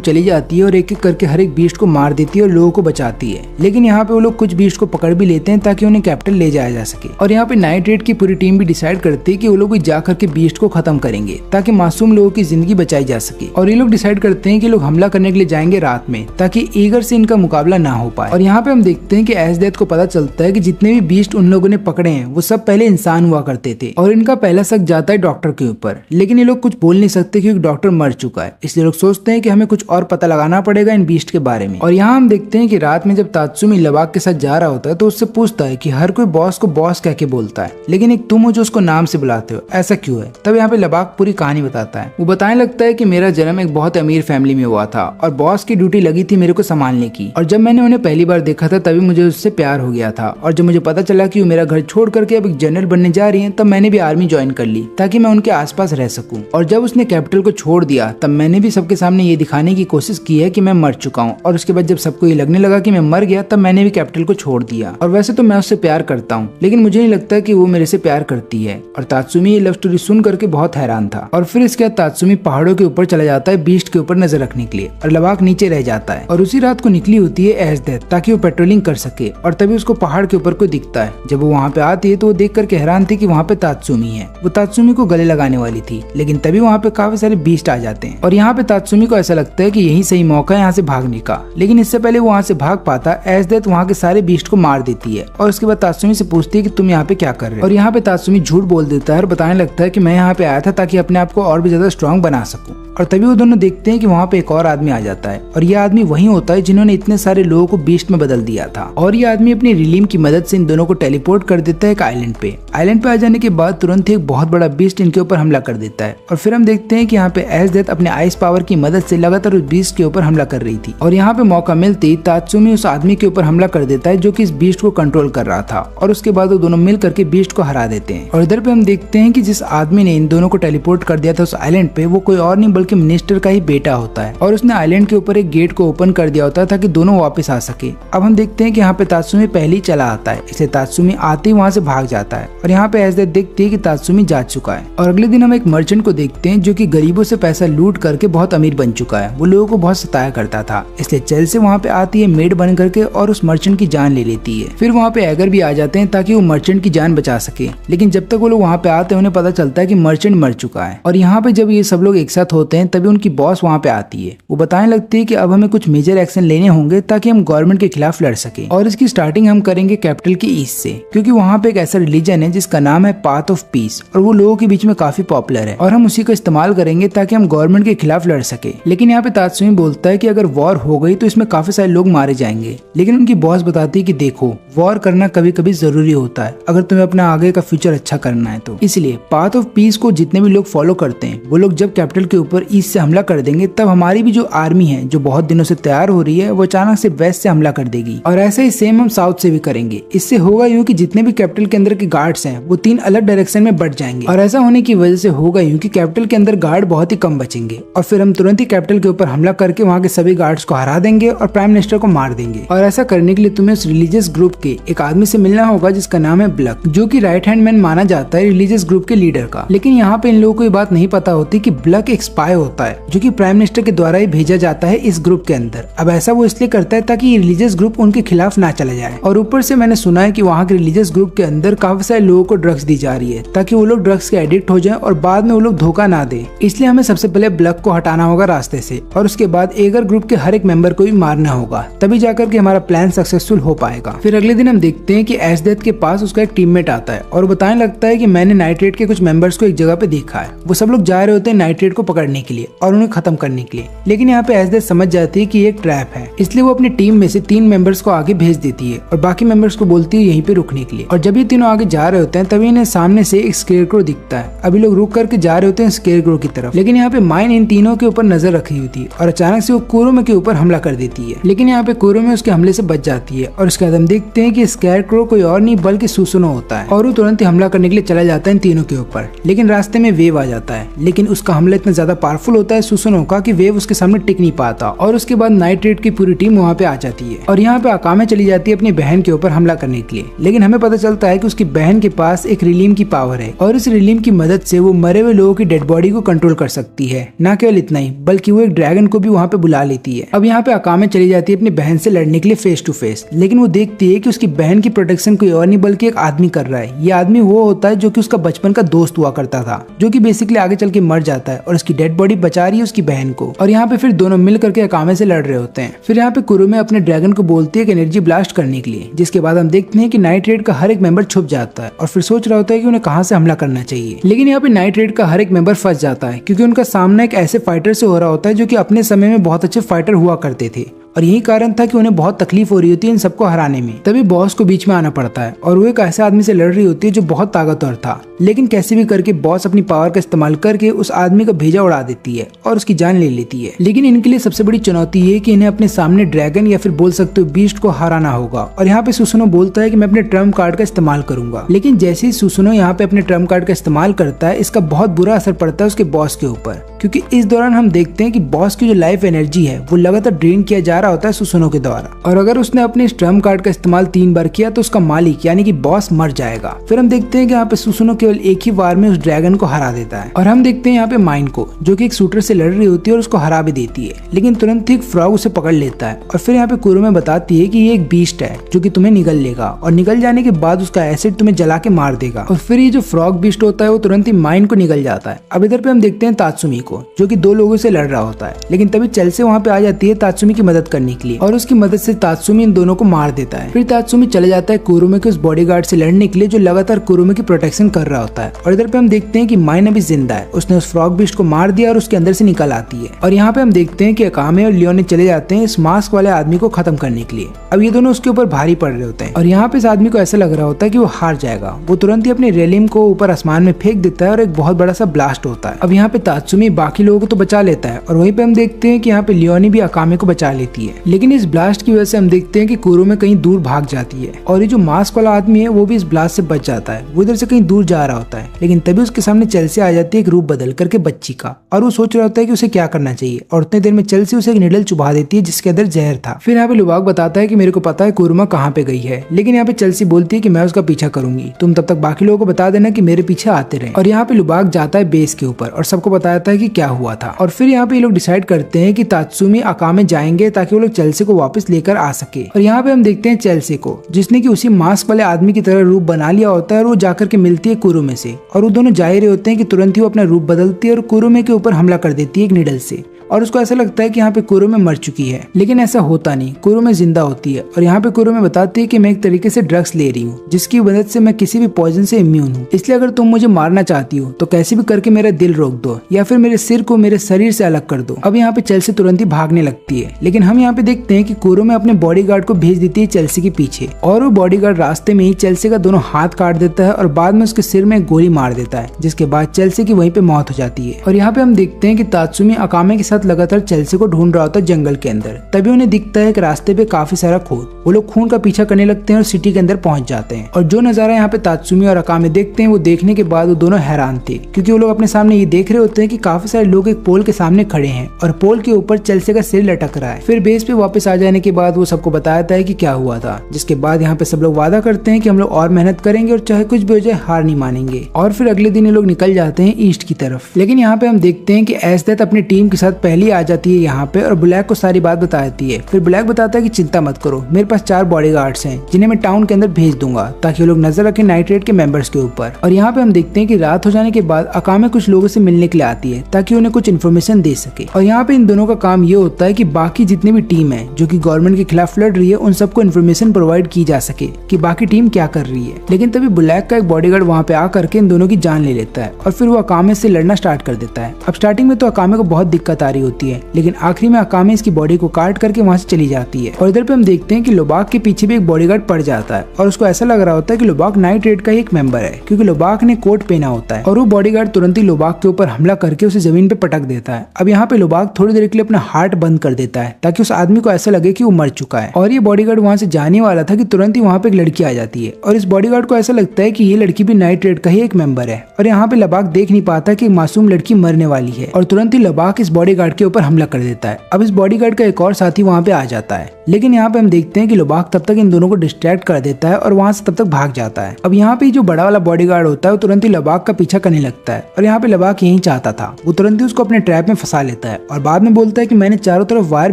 चली जाती है और एक एक करके हर एक बीस्ट को मार देती है और लोगों को बचाती है। लेकिन यहाँ पे वो लोग कुछ बीस्ट को पकड़ भी लेते हैं ताकि उन्हें कैपिटल ले जाया जा सके। और यहाँ पे नाइट्रेट की पूरी टीम भी डिसाइड करती है कि वो लोग जा करके बीस्ट को खत्म करेंगे ताकि मासूम लोगों की जिंदगी बचाई जा सके। और ये लोग डिसाइड करते हैं कि लोग हमला करने के लिए जाएंगे रात में ताकि ईगर से इनका मुकाबला ना हो पाए। और यहाँ पे हम देखते हैं कि एजडेथ को पता चलता है कि जितने भी बीस्ट उन लोगों ने पकड़े हैं वो सब पहले इंसान हुआ करते थे और इनका पहला शक जाता है डॉक्टर के ऊपर, लेकिन ये लोग कुछ बोल नहीं सकते क्योंकि डॉक्टर मर चुका है, इसलिए लोग सोचते हैं कि हमें कुछ और पता लगाना पड़ेगा इन बीस्ट के बारे में। और यहाँ हम देखते हैं कि रात में जब तात्सुमी लबाक के साथ जा रहा होता है तो उससे पूछता है कि हर कोई बॉस को बॉस कह के बोलता है, लेकिन एक तुम हो जो उसको नाम से बुलाते हो, ऐसा क्यों है? तब यहाँ पे लबाक पूरी कहानी बताता है। वो बताने लगता है कि मेरा जन्म एक बहुत अमीर फैमिली में हुआ था और बॉस की ड्यूटी लगी थी मेरे को संभालने की, और जब मैंने उन्हें पहली बार देखा था तभी मुझे उससे प्यार हो गया था। और जब मुझे पता चला कि वो मेरा घर छोड़ करके अब एक जनरल बनने जा रही है तब मैंने भी आर्मी ज्वाइन कर ली ताकि मैं उनके आसपास रह सकूं। और जब उसने कैपिटल को छोड़ दिया तब मैंने भी सबके सामने ये दिखाने की कोशिश की है कि मैं मर चुका हूँ। और उसके बाद जब सबको ये लगने लगा कि मैं मर गया तब मैंने भी कैपिटल को छोड़ दिया। और वैसे तो मैं उससे प्यार करता हूँ, लेकिन मुझे नहीं लगता कि वो मेरे से प्यार करती है। और तात्सुमी ये लव स्टोरी सुन करके बहुत हैरान था। और फिर इसके बाद तात्सुमी पहाड़ों के ऊपर चला जाता है बीस्ट के ऊपर नजर रखने के लिए और लबाक नीचे रह जाता है। और उसी रात को निकली होती है एजडेथ ताकि वो पेट्रोलिंग कर सके। और तभी उसको पहाड़ के ऊपर कोई दिखता है। जब वो वहाँ पे आती है तो वो देख करके हैरान थी कि वहाँ पे तात्सुमी है। वो तात्सुमी को गले लगाने वाली थी, लेकिन तभी वहाँ पे काफी सारे बीस्ट आ जाते हैं। और यहाँ पे तात्सुमी को ऐसा लगता है कि यही सही मौका है यहाँ से भागने का, लेकिन इससे पहले वो वहाँ से भाग पाता एजडेथ वहाँ के सारे बीस्ट को मार देती है। और उसके बाद तात्सुमी से पूछती है कि तुम यहाँ पे क्या कर रहे हो? और यहाँ पे तात्सुमी झूठ बोल देता है और बताने लगता है कि मैं यहाँ पे आया था ताकि अपने आप को और भी ज्यादा स्ट्रॉन्ग बना सकूं। और तभी वो दोनों देखते हैं कि वहाँ पे एक और आदमी आ जाता है और ये आदमी वही होता है जिन्होंने इतने सारे लोगों को बीस्ट में बदल दिया था। और ये आदमी अपनी रिलीम की मदद से इन दोनों को टेलीपोर्ट कर देता है एक आइलैंड पे। आइलैंड पे आ जाने के बाद तुरंत एक बहुत बड़ा बीस्ट इनके ऊपर हमला कर देता है। और फिर हम देखते हैं कि यहाँ पे एजडेथ अपने आइस पावर की मदद से लगातार उस बीस्ट के ऊपर हमला कर रही थी। और यहाँ पे मौका मिलते ही तात्सुमी उस आदमी के ऊपर हमला कर देता है जो कि इस बीस्ट को कंट्रोल कर रहा था। और उसके बाद वो दोनों मिल करके बीस्ट को हरा देते हैं। और इधर पे हम देखते हैं कि जिस आदमी ने इन दोनों को टेलीपोर्ट कर दिया था उस आइलैंड पे, वो कोई और नहीं बल्कि मिनिस्टर का ही बेटा होता है। और उसने आइलैंड के ऊपर एक गेट को ओपन कर दिया होता है ताकि दोनों वापस आ सके। अब हम देखते हैं कि यहाँ पे तात्सुमी पहले ही चला आता है, इसलिए तात्सुमी आते ही वहाँ से भाग जाता है। और यहाँ पे एजडेथ देखती है कि तात्सुमी जा चुका है। और अगले दिन हम एक मर्चेंट को देखते हैं जो कि गरीबों से पैसा लूट करके बहुत अमीर बन चुका है। वो लोगों को बहुत सताया करता था, इसलिए चेल्सी वहाँ पे आती है मेड बन करके और उस मर्चेंट की जान ले लेती है। फिर वहाँ पे एगर भी आ जाते हैं ताकि वो मर्चेंट की जान बचा सके, लेकिन जब तक वो लोग वहाँ पे आते हैं उन्हें पता चलता है कि मर्चेंट मर चुका है। और यहाँ पे जब ये सब लोग एक साथ होते हैं तभी उनकी बॉस वहाँ पे आती आती है। वो बताने लगती है कि अब हमें कुछ मेजर एक्शन लेने होंगे ताकि हम गवर्नमेंट के खिलाफ लड़ सके, और इसकी स्टार्टिंग हम करेंगे कैपिटल के ईस्ट से, क्योंकि वहाँ पे एक ऐसा रिलीजन है जिसका नाम है पाथ ऑफ पीस, और वो लोगों के बीच में काफी पॉपुलर है, और हम उसी का इस्तेमाल करेंगे ताकि हम गवर्नमेंट के खिलाफ लड़ सके। लेकिन यहाँ पे तात्सुमी बोलता है कि अगर वॉर हो गई तो इसमें काफी सारे लोग मारे जाएंगे, लेकिन उनकी बॉस बताती है कि देखो, वॉर करना कभी कभी जरूरी होता है अगर तुम्हें अपना आगे का फ्यूचर अच्छा करना है तो। इसलिए पाथ ऑफ पीस को जितने भी लोग फॉलो करते हैं, वो लोग जब कैपिटल के ऊपर ईस्ट से हमला कर देंगे, तब हमारी भी जो आर्मी है जो बहुत दिनों से तैयार हो रही है, वो अचानक से वेस्ट से हमला कर देगी, और ऐसा ही सेम हम साउथ से भी करेंगे। इससे होगा यूं कि जितने भी कैपिटल के अंदर के गार्ड्स हैं वो 3 अलग डायरेक्शन में बढ़ जाएंगे, और ऐसा होने की वजह से होगा यूं कि कैपिटल के अंदर गार्ड बहुत ही कम बचेंगे, और फिर हम तुरंत ही कैपिटल के ऊपर हमला करके वहाँ के सभी गार्ड्स को हरा देंगे और प्राइम मिनिस्टर को मार देंगे। और ऐसा करने के लिए तुम्हें उस रिलीजियस ग्रुप के एक आदमी से मिलना होगा जिसका नाम है ब्लक, जो कि राइट हैंड मैन माना जाता है रिलीजियस ग्रुप के लीडर का। लेकिन यहाँ पे इन लोगों को ये बात नहीं पता होती कि ब्लक एक स्पाई होता है जो कि प्राइम मिनिस्टर के द्वारा ही भेजा जाता है इस ग्रुप के अंदर। अब ऐसा वो इसलिए करता है ताकि ये रिलीजियस ग्रुप उनके खिलाफ ना चला जाए, और ऊपर से मैंने सुना है कि वहाँ के रिलीजियस ग्रुप के अंदर काफी सारे लोगों को ड्रग्स दी जा रही है ताकि वो लोग ड्रग्स के एडिक्ट हो जाए और बाद में वो लोग धोखा ना दे। इसलिए हमें सबसे पहले ब्लक को हटाना होगा रास्ते से, और उसके बाद एगर ग्रुप के हर एक मेंबर को भी मारना होगा, तभी जाकर के हमारा प्लान सक्सेसफुल हो पाएगा। फिर अगले दिन हम देखते हैं कि एशडेथ के पास उसका एक टीममेट आता है और बताने लगता है कि मैंने नाइट्रेट के कुछ मेंबर्स को एक जगह पे देखा है। वो सब लोग जा रहे होते हैं नाइट्रेट को पकड़ने के लिए और उन्हें खत्म करने के लिए, लेकिन यहाँ पे एशडेथ समझ जाती है कि ये एक ट्रैप है, इसलिए वो अपनी टीम में से 3 मेंबर्स को आगे भेज देती है और बाकी मेंबर्स को बोलती है यहीं पे रुकने के लिए। और जब ये तीनों आगे जा रहे होते हैं तभी इन्हें सामने से एक स्केयरक्रो दिखता है। अभी लोग रुक करके जा रहे होते हैं स्केयरक्रो की तरफ, लेकिन यहाँ पे माइन इन तीनों के ऊपर नजर रखी हुई थी और अचानक से वो कुरोमे के ऊपर हमला कर देती है, लेकिन यहाँ पे कुरोमे उसके हमले से बच जाती है। और उसके बाद हम देखते हैं कि स्केयरक्रो कोई और नहीं बल्कि सुसुनो होता है, और वो तुरंत ही हमला करने के लिए चला जाता है इन तीनों के ऊपर, लेकिन रास्ते में वेव आ जाता है, लेकिन उसका हमला इतना ज्यादा पावरफुल होता है सुसुनो का कि वेव उसके सामने टिक नहीं पाता, और उसके बाद नाइट्रेट की पूरी टीम वहाँ पे आ जाती है और यहाँ पे अकामे चली जाती है अपनी बहन के ऊपर हमला करने के लिए। लेकिन हमें पता चलता है कि उसकी बहन के पास एक रिलीम की पावर है और इस रिलीम की मदद से वो मरे हुए लोगों की डेड बॉडी को कंट्रोल कर सकती है। न केवल इतना ही बल्कि वो एक ड्रैगन को भी वहाँ पे बुला लेती है। अब यहाँ पे अकामे चली जाती है अपनी बहन से लड़ने के लिए फेस टू फेस, लेकिन वो देखती है कि उसकी बहन की प्रोटेक्शन कोई और नहीं बल्कि एक आदमी कर रहा है। ये आदमी वो होता है जो कि उसका बचपन का दोस्त हुआ करता था, जो कि बेसिकली आगे चल के मर जाता है और उसकी डेड बॉडी बचा रही है उसकी बहन को। और यहाँ पे फिर दोनों मिल करके अकामे से लड़ रहे होते हैं। फिर यहाँ पे कुरुमे अपने ड्रैगन को बोलती है कि एनर्जी ब्लास्ट करने के लिए, जिसके बाद हम देखते हैं कि नाइट्रेट का हर एक मेंबर छुप जाता है और फिर सोच रहा होता है कि उन्हें कहाँ से हमला करना चाहिए। लेकिन यहाँ पे नाइट्रेट का हर एक मेंबर फंस जाता है क्योंकि उनका सामना एक ऐसे फाइटर से हो रहा होता है जो कि अपने समय में बहुत अच्छे फाइटर हुआ करते थे, और यही कारण था कि उन्हें बहुत तकलीफ हो रही होती है इन सबको हराने में। तभी बॉस को बीच में आना पड़ता है और वो एक ऐसे आदमी से लड़ रही होती है जो बहुत ताकतवर था, लेकिन कैसे भी करके बॉस अपनी पावर का इस्तेमाल करके उस आदमी का भेजा उड़ा देती है और उसकी जान ले लेती है। लेकिन इनके लिए सबसे बड़ी चुनौती ये कि इन्हें अपने सामने ड्रैगन या फिर बोल सकते हो बीस्ट को हराना होगा। और यहाँ पे सुसुनो बोलता है कि मैं अपने ट्रम्प कार्ड का इस्तेमाल करूंगा, लेकिन जैसे ही सुसुनो यहाँ पे अपने ट्रम्प कार्ड का इस्तेमाल करता है, इसका बहुत बुरा असर पड़ता है उसके बॉस के ऊपर, क्योंकि इस दौरान हम देखते हैं कि बॉस की जो लाइफ एनर्जी है वो लगातार ड्रेन किया जा रहा होता है सुसुनो के द्वारा, और अगर उसने अपने इस ट्रम्प कार्ड का इस्तेमाल 3 बार किया तो उसका मालिक यानी कि बॉस मर जाएगा। फिर हम देखते हैं कि यहाँ पे सुसुनो केवल एक ही वार में उस ड्रैगन को हरा देता है, और हम देखते हैं यहाँ पे माइन को जो कि एक शूटर से लड़ रही होती है और उसको हरा भी देती है, लेकिन तुरंत ही एक फ्रॉग उसे पकड़ लेता है। और फिर यहाँ पे कुरुमे बताती है कि ये एक बीस्ट है जो कि तुम्हें निगल लेगा और निगल जाने के बाद उसका एसिड तुम्हें जला के मार देगा। और फिर ये जो फ्रॉग बीस्ट होता है वो तुरंत ही माइन को निगल जाता है। अब इधर पे हम देखते हैं तात्सुमी को जो कि 2 लोगों से लड़ रहा होता है, लेकिन तभी चेल्सी वहाँ पे आ जाती है तात्सुमी की मदद करने के लिए, और उसकी मदद से तात्सुमी इन दोनों को मार देता है। फिर तात्सुमी चले जाता है कुरुमे के उस बॉडीगार्ड से लड़ने के लिए जो लगातार कुरुमे की प्रोटेक्शन कर रहा होता है। और इधर पे हम देखते हैं कि माइन अभी जिंदा है, उसने उस फ्रॉग बीस्ट को मार दिया और उसके अंदर से निकल आती है। और यहाँ पे हम देखते हैं कि अकामे और लियोने चले जाते हैं इस मास्क वाले आदमी को खत्म करने के लिए। अब ये दोनों उसके ऊपर भारी पड़ रहे होते हैं और यहाँ पे इस आदमी को ऐसा लग रहा होता है कि वो हार जाएगा। वो तुरंत ही अपनी रेलिम को ऊपर आसमान में फेंक देता है और एक बहुत बड़ा सा ब्लास्ट होता है। अब यहाँ पे तात्सुमी बाकी लोगों को तो बचा लेता है और वहीं पे हम देखते हैं कि यहाँ पे लियोनी भी अकामे को बचा लेती है, लेकिन इस ब्लास्ट की वजह से हम देखते हैं कि कुरुमे कहीं दूर भाग जाती है और ये जो मास्क वाला आदमी है वो भी इस ब्लास्ट से बच जाता है। वो इधर से कहीं दूर जा रहा होता है, लेकिन तभी उसके सामने चेल्सी आ जाती है एक रूप बदल करके बच्ची का, और वो सोच रहा होता है कि उसे क्या करना चाहिए, और उतने देर में चेल्सी उसे एक निडल चुभा देती है जिसके अंदर जहर था। फिर यहाँ पे लुबाक बताता है कि मेरे को पता है कुरुमा कहाँ पे गई है, लेकिन यहाँ पे चेल्सी बोलती है कि मैं उसका पीछा करूंगी, तुम तब तक बाकी लोगों को बता देना कि मेरे पीछे आते रहे। और यहाँ पे लुबाक जाता है बेस के ऊपर और सबको बताता है कि क्या हुआ था। और फिर यहाँ पे ये लोग डिसाइड करते हैं कि तात्सुमी अकामे जाएंगे ताकि वो लोग चेल्सी को वापस लेकर आ सके। और यहाँ पे हम देखते हैं चेल्सी को जिसने की उसी मास्क वाले आदमी की तरह रूप बना लिया होता है, और वो जाकर के मिलती है कुरुमे से, और वो दोनों जा ही रहे होते हैं कि तुरंत ही वो अपना रूप बदलती है और कुरुमे के ऊपर हमला कर देती है एक निडल से। और उसको ऐसा लगता है कि यहाँ पे कुरुमे मर चुकी है, लेकिन ऐसा होता नहीं, कुरुमे जिंदा होती है। और यहाँ पे कुरुमे बताती है कि मैं एक तरीके से ड्रग्स ले रही हूँ जिसकी मदद से मैं किसी भी पॉइजन से इम्यून हूँ, इसलिए अगर तुम मुझे मारना चाहती हो तो कैसे भी करके मेरा दिल रोक दो या फिर मेरे सिर को मेरे शरीर से अलग कर दो। अब यहाँ पे चेल्सी तुरंत ही भागने लगती है, लेकिन हम यहाँ पे देखते हैं कि कुरुमे अपने बॉडीगार्ड को भेज देती है चेल्सी के पीछे, और वो बॉडीगार्ड रास्ते में ही चेल्सी का दोनों हाथ काट देता है और बाद में उसके सिर में गोली मार देता है, जिसके बाद चेल्सी की वहीं पे मौत हो जाती है। और यहाँ पे हम देखते हैं कि तात्सुमी अकामे के साथ लगातार चेल्सी को ढूंढ रहा होता है जंगल के अंदर। तभी उन्हें दिखता है कि रास्ते पे काफी सारा खून। वो लोग खून का पीछा करने लगते हैं और सिटी के अंदर पहुंच जाते हैं। और जो नजारा यहाँ पे तात्सुमी और अकामे देखते हैं वो देखने के बाद वो दोनों हैरान थे, क्योंकि वो लोग अपने सामने ये देख रहे होते हैं कि काफी सारे लोग एक पोल के सामने खड़े हैं और पोल के ऊपर चेल्सी का सिर लटक रहा है। फिर बेस पे वापस आ जाने के बाद वो सबको बताता है कि क्या हुआ था, जिसके बाद यहाँ पे सब लोग वादा करते हैं कि हम लोग और मेहनत करेंगे और चाहे कुछ भी हो जाए हार नहीं मानेंगे। और फिर अगले दिन ये लोग निकल जाते हैं ईस्ट की तरफ। लेकिन यहाँ पे हम देखते हैं कि एस्डेथ अपनी टीम के साथ पहले आ जाती है यहाँ पे और ब्लैक को सारी बात बताती है। फिर ब्लैक बताता है कि चिंता मत करो, मेरे पास 4 बॉडीगार्ड्स हैं जिन्हें मैं टाउन के अंदर भेज दूंगा ताकि वो लोग नजर रखें नाइट रेड के मेंबर्स के ऊपर। और यहाँ पे हम देखते हैं कि रात हो जाने के बाद अकामे कुछ लोगों से मिलने के लिए आती है ताकि उन्हें कुछ इन्फॉर्मेशन दे सके। और यहाँ पे इन दोनों का काम ये होता है कि बाकी जितनी भी टीम है जो कि गवर्नमेंट के खिलाफ लड़ रही है उन सबको इन्फॉर्मेशन प्रोवाइड की जा सके कि बाकी टीम क्या कर रही है। लेकिन तभी ब्लैक का एक बॉडीगार्ड वहाँ पे आकर के इन दोनों की जान ले लेता है और फिर वो अकामे से लड़ना स्टार्ट कर देता है। अब स्टार्टिंग में तो अकामे को बहुत दिक्कत आ रही होती है, लेकिन आखिरी में अकामे इसकी बॉडी को काट करके वहाँ से चली जाती है। और इधर पे हम देखते हैं कि लोबाक के पीछे भी एक बॉडीगार्ड पड़ जाता है और उसको ऐसा लग रहा होता है कि लोबाक नाइट रेड का ही एक मेंबर है, क्योंकि लोबाक ने कोट पहना होता है। और वो बॉडीगार्ड तुरंत ही लोबाक के ऊपर हमला करके उसे जमीन पे पटक देता है। अब यहाँ पे लोबाक थोड़ी देर के लिए अपना हार्ट बंद कर देता है ताकि उस आदमी को ऐसा लगे कि वो मर चुका है। और ये बॉडीगार्ड वहाँ से जाने वाला था कि तुरंत ही वहाँ पे एक लड़की आ जाती है और इस बॉडीगार्ड को ऐसा लगता है कि ये लड़की भी नाइट रेड का ही एक मेंबर है। और यहाँ पे लोबाक देख नहीं पाता कि मासूम लड़की मरने वाली है और तुरंत ही लोबाक इस बॉडीगार्ड के ऊपर हमला कर देता है। अब इस बॉडीगार्ड का एक और साथी वहाँ पे आ जाता है, लेकिन यहाँ पे हम देखते हैं कि लोबाक तब तक इन दोनों को डिस्ट्रैक्ट कर देता है और वहाँ से तब तक भाग जाता है। अब यहाँ पे जो बड़ा वाला बॉडीगार्ड होता है वो तुरंत ही लोबाक का पीछा करने लगता है और यहाँ पे लोबाक यही चाहता था। वो तुरंत ही उसको अपने ट्रैप में फंसा लेता है और बाद में बोलता है कि मैंने चारों तरफ वायर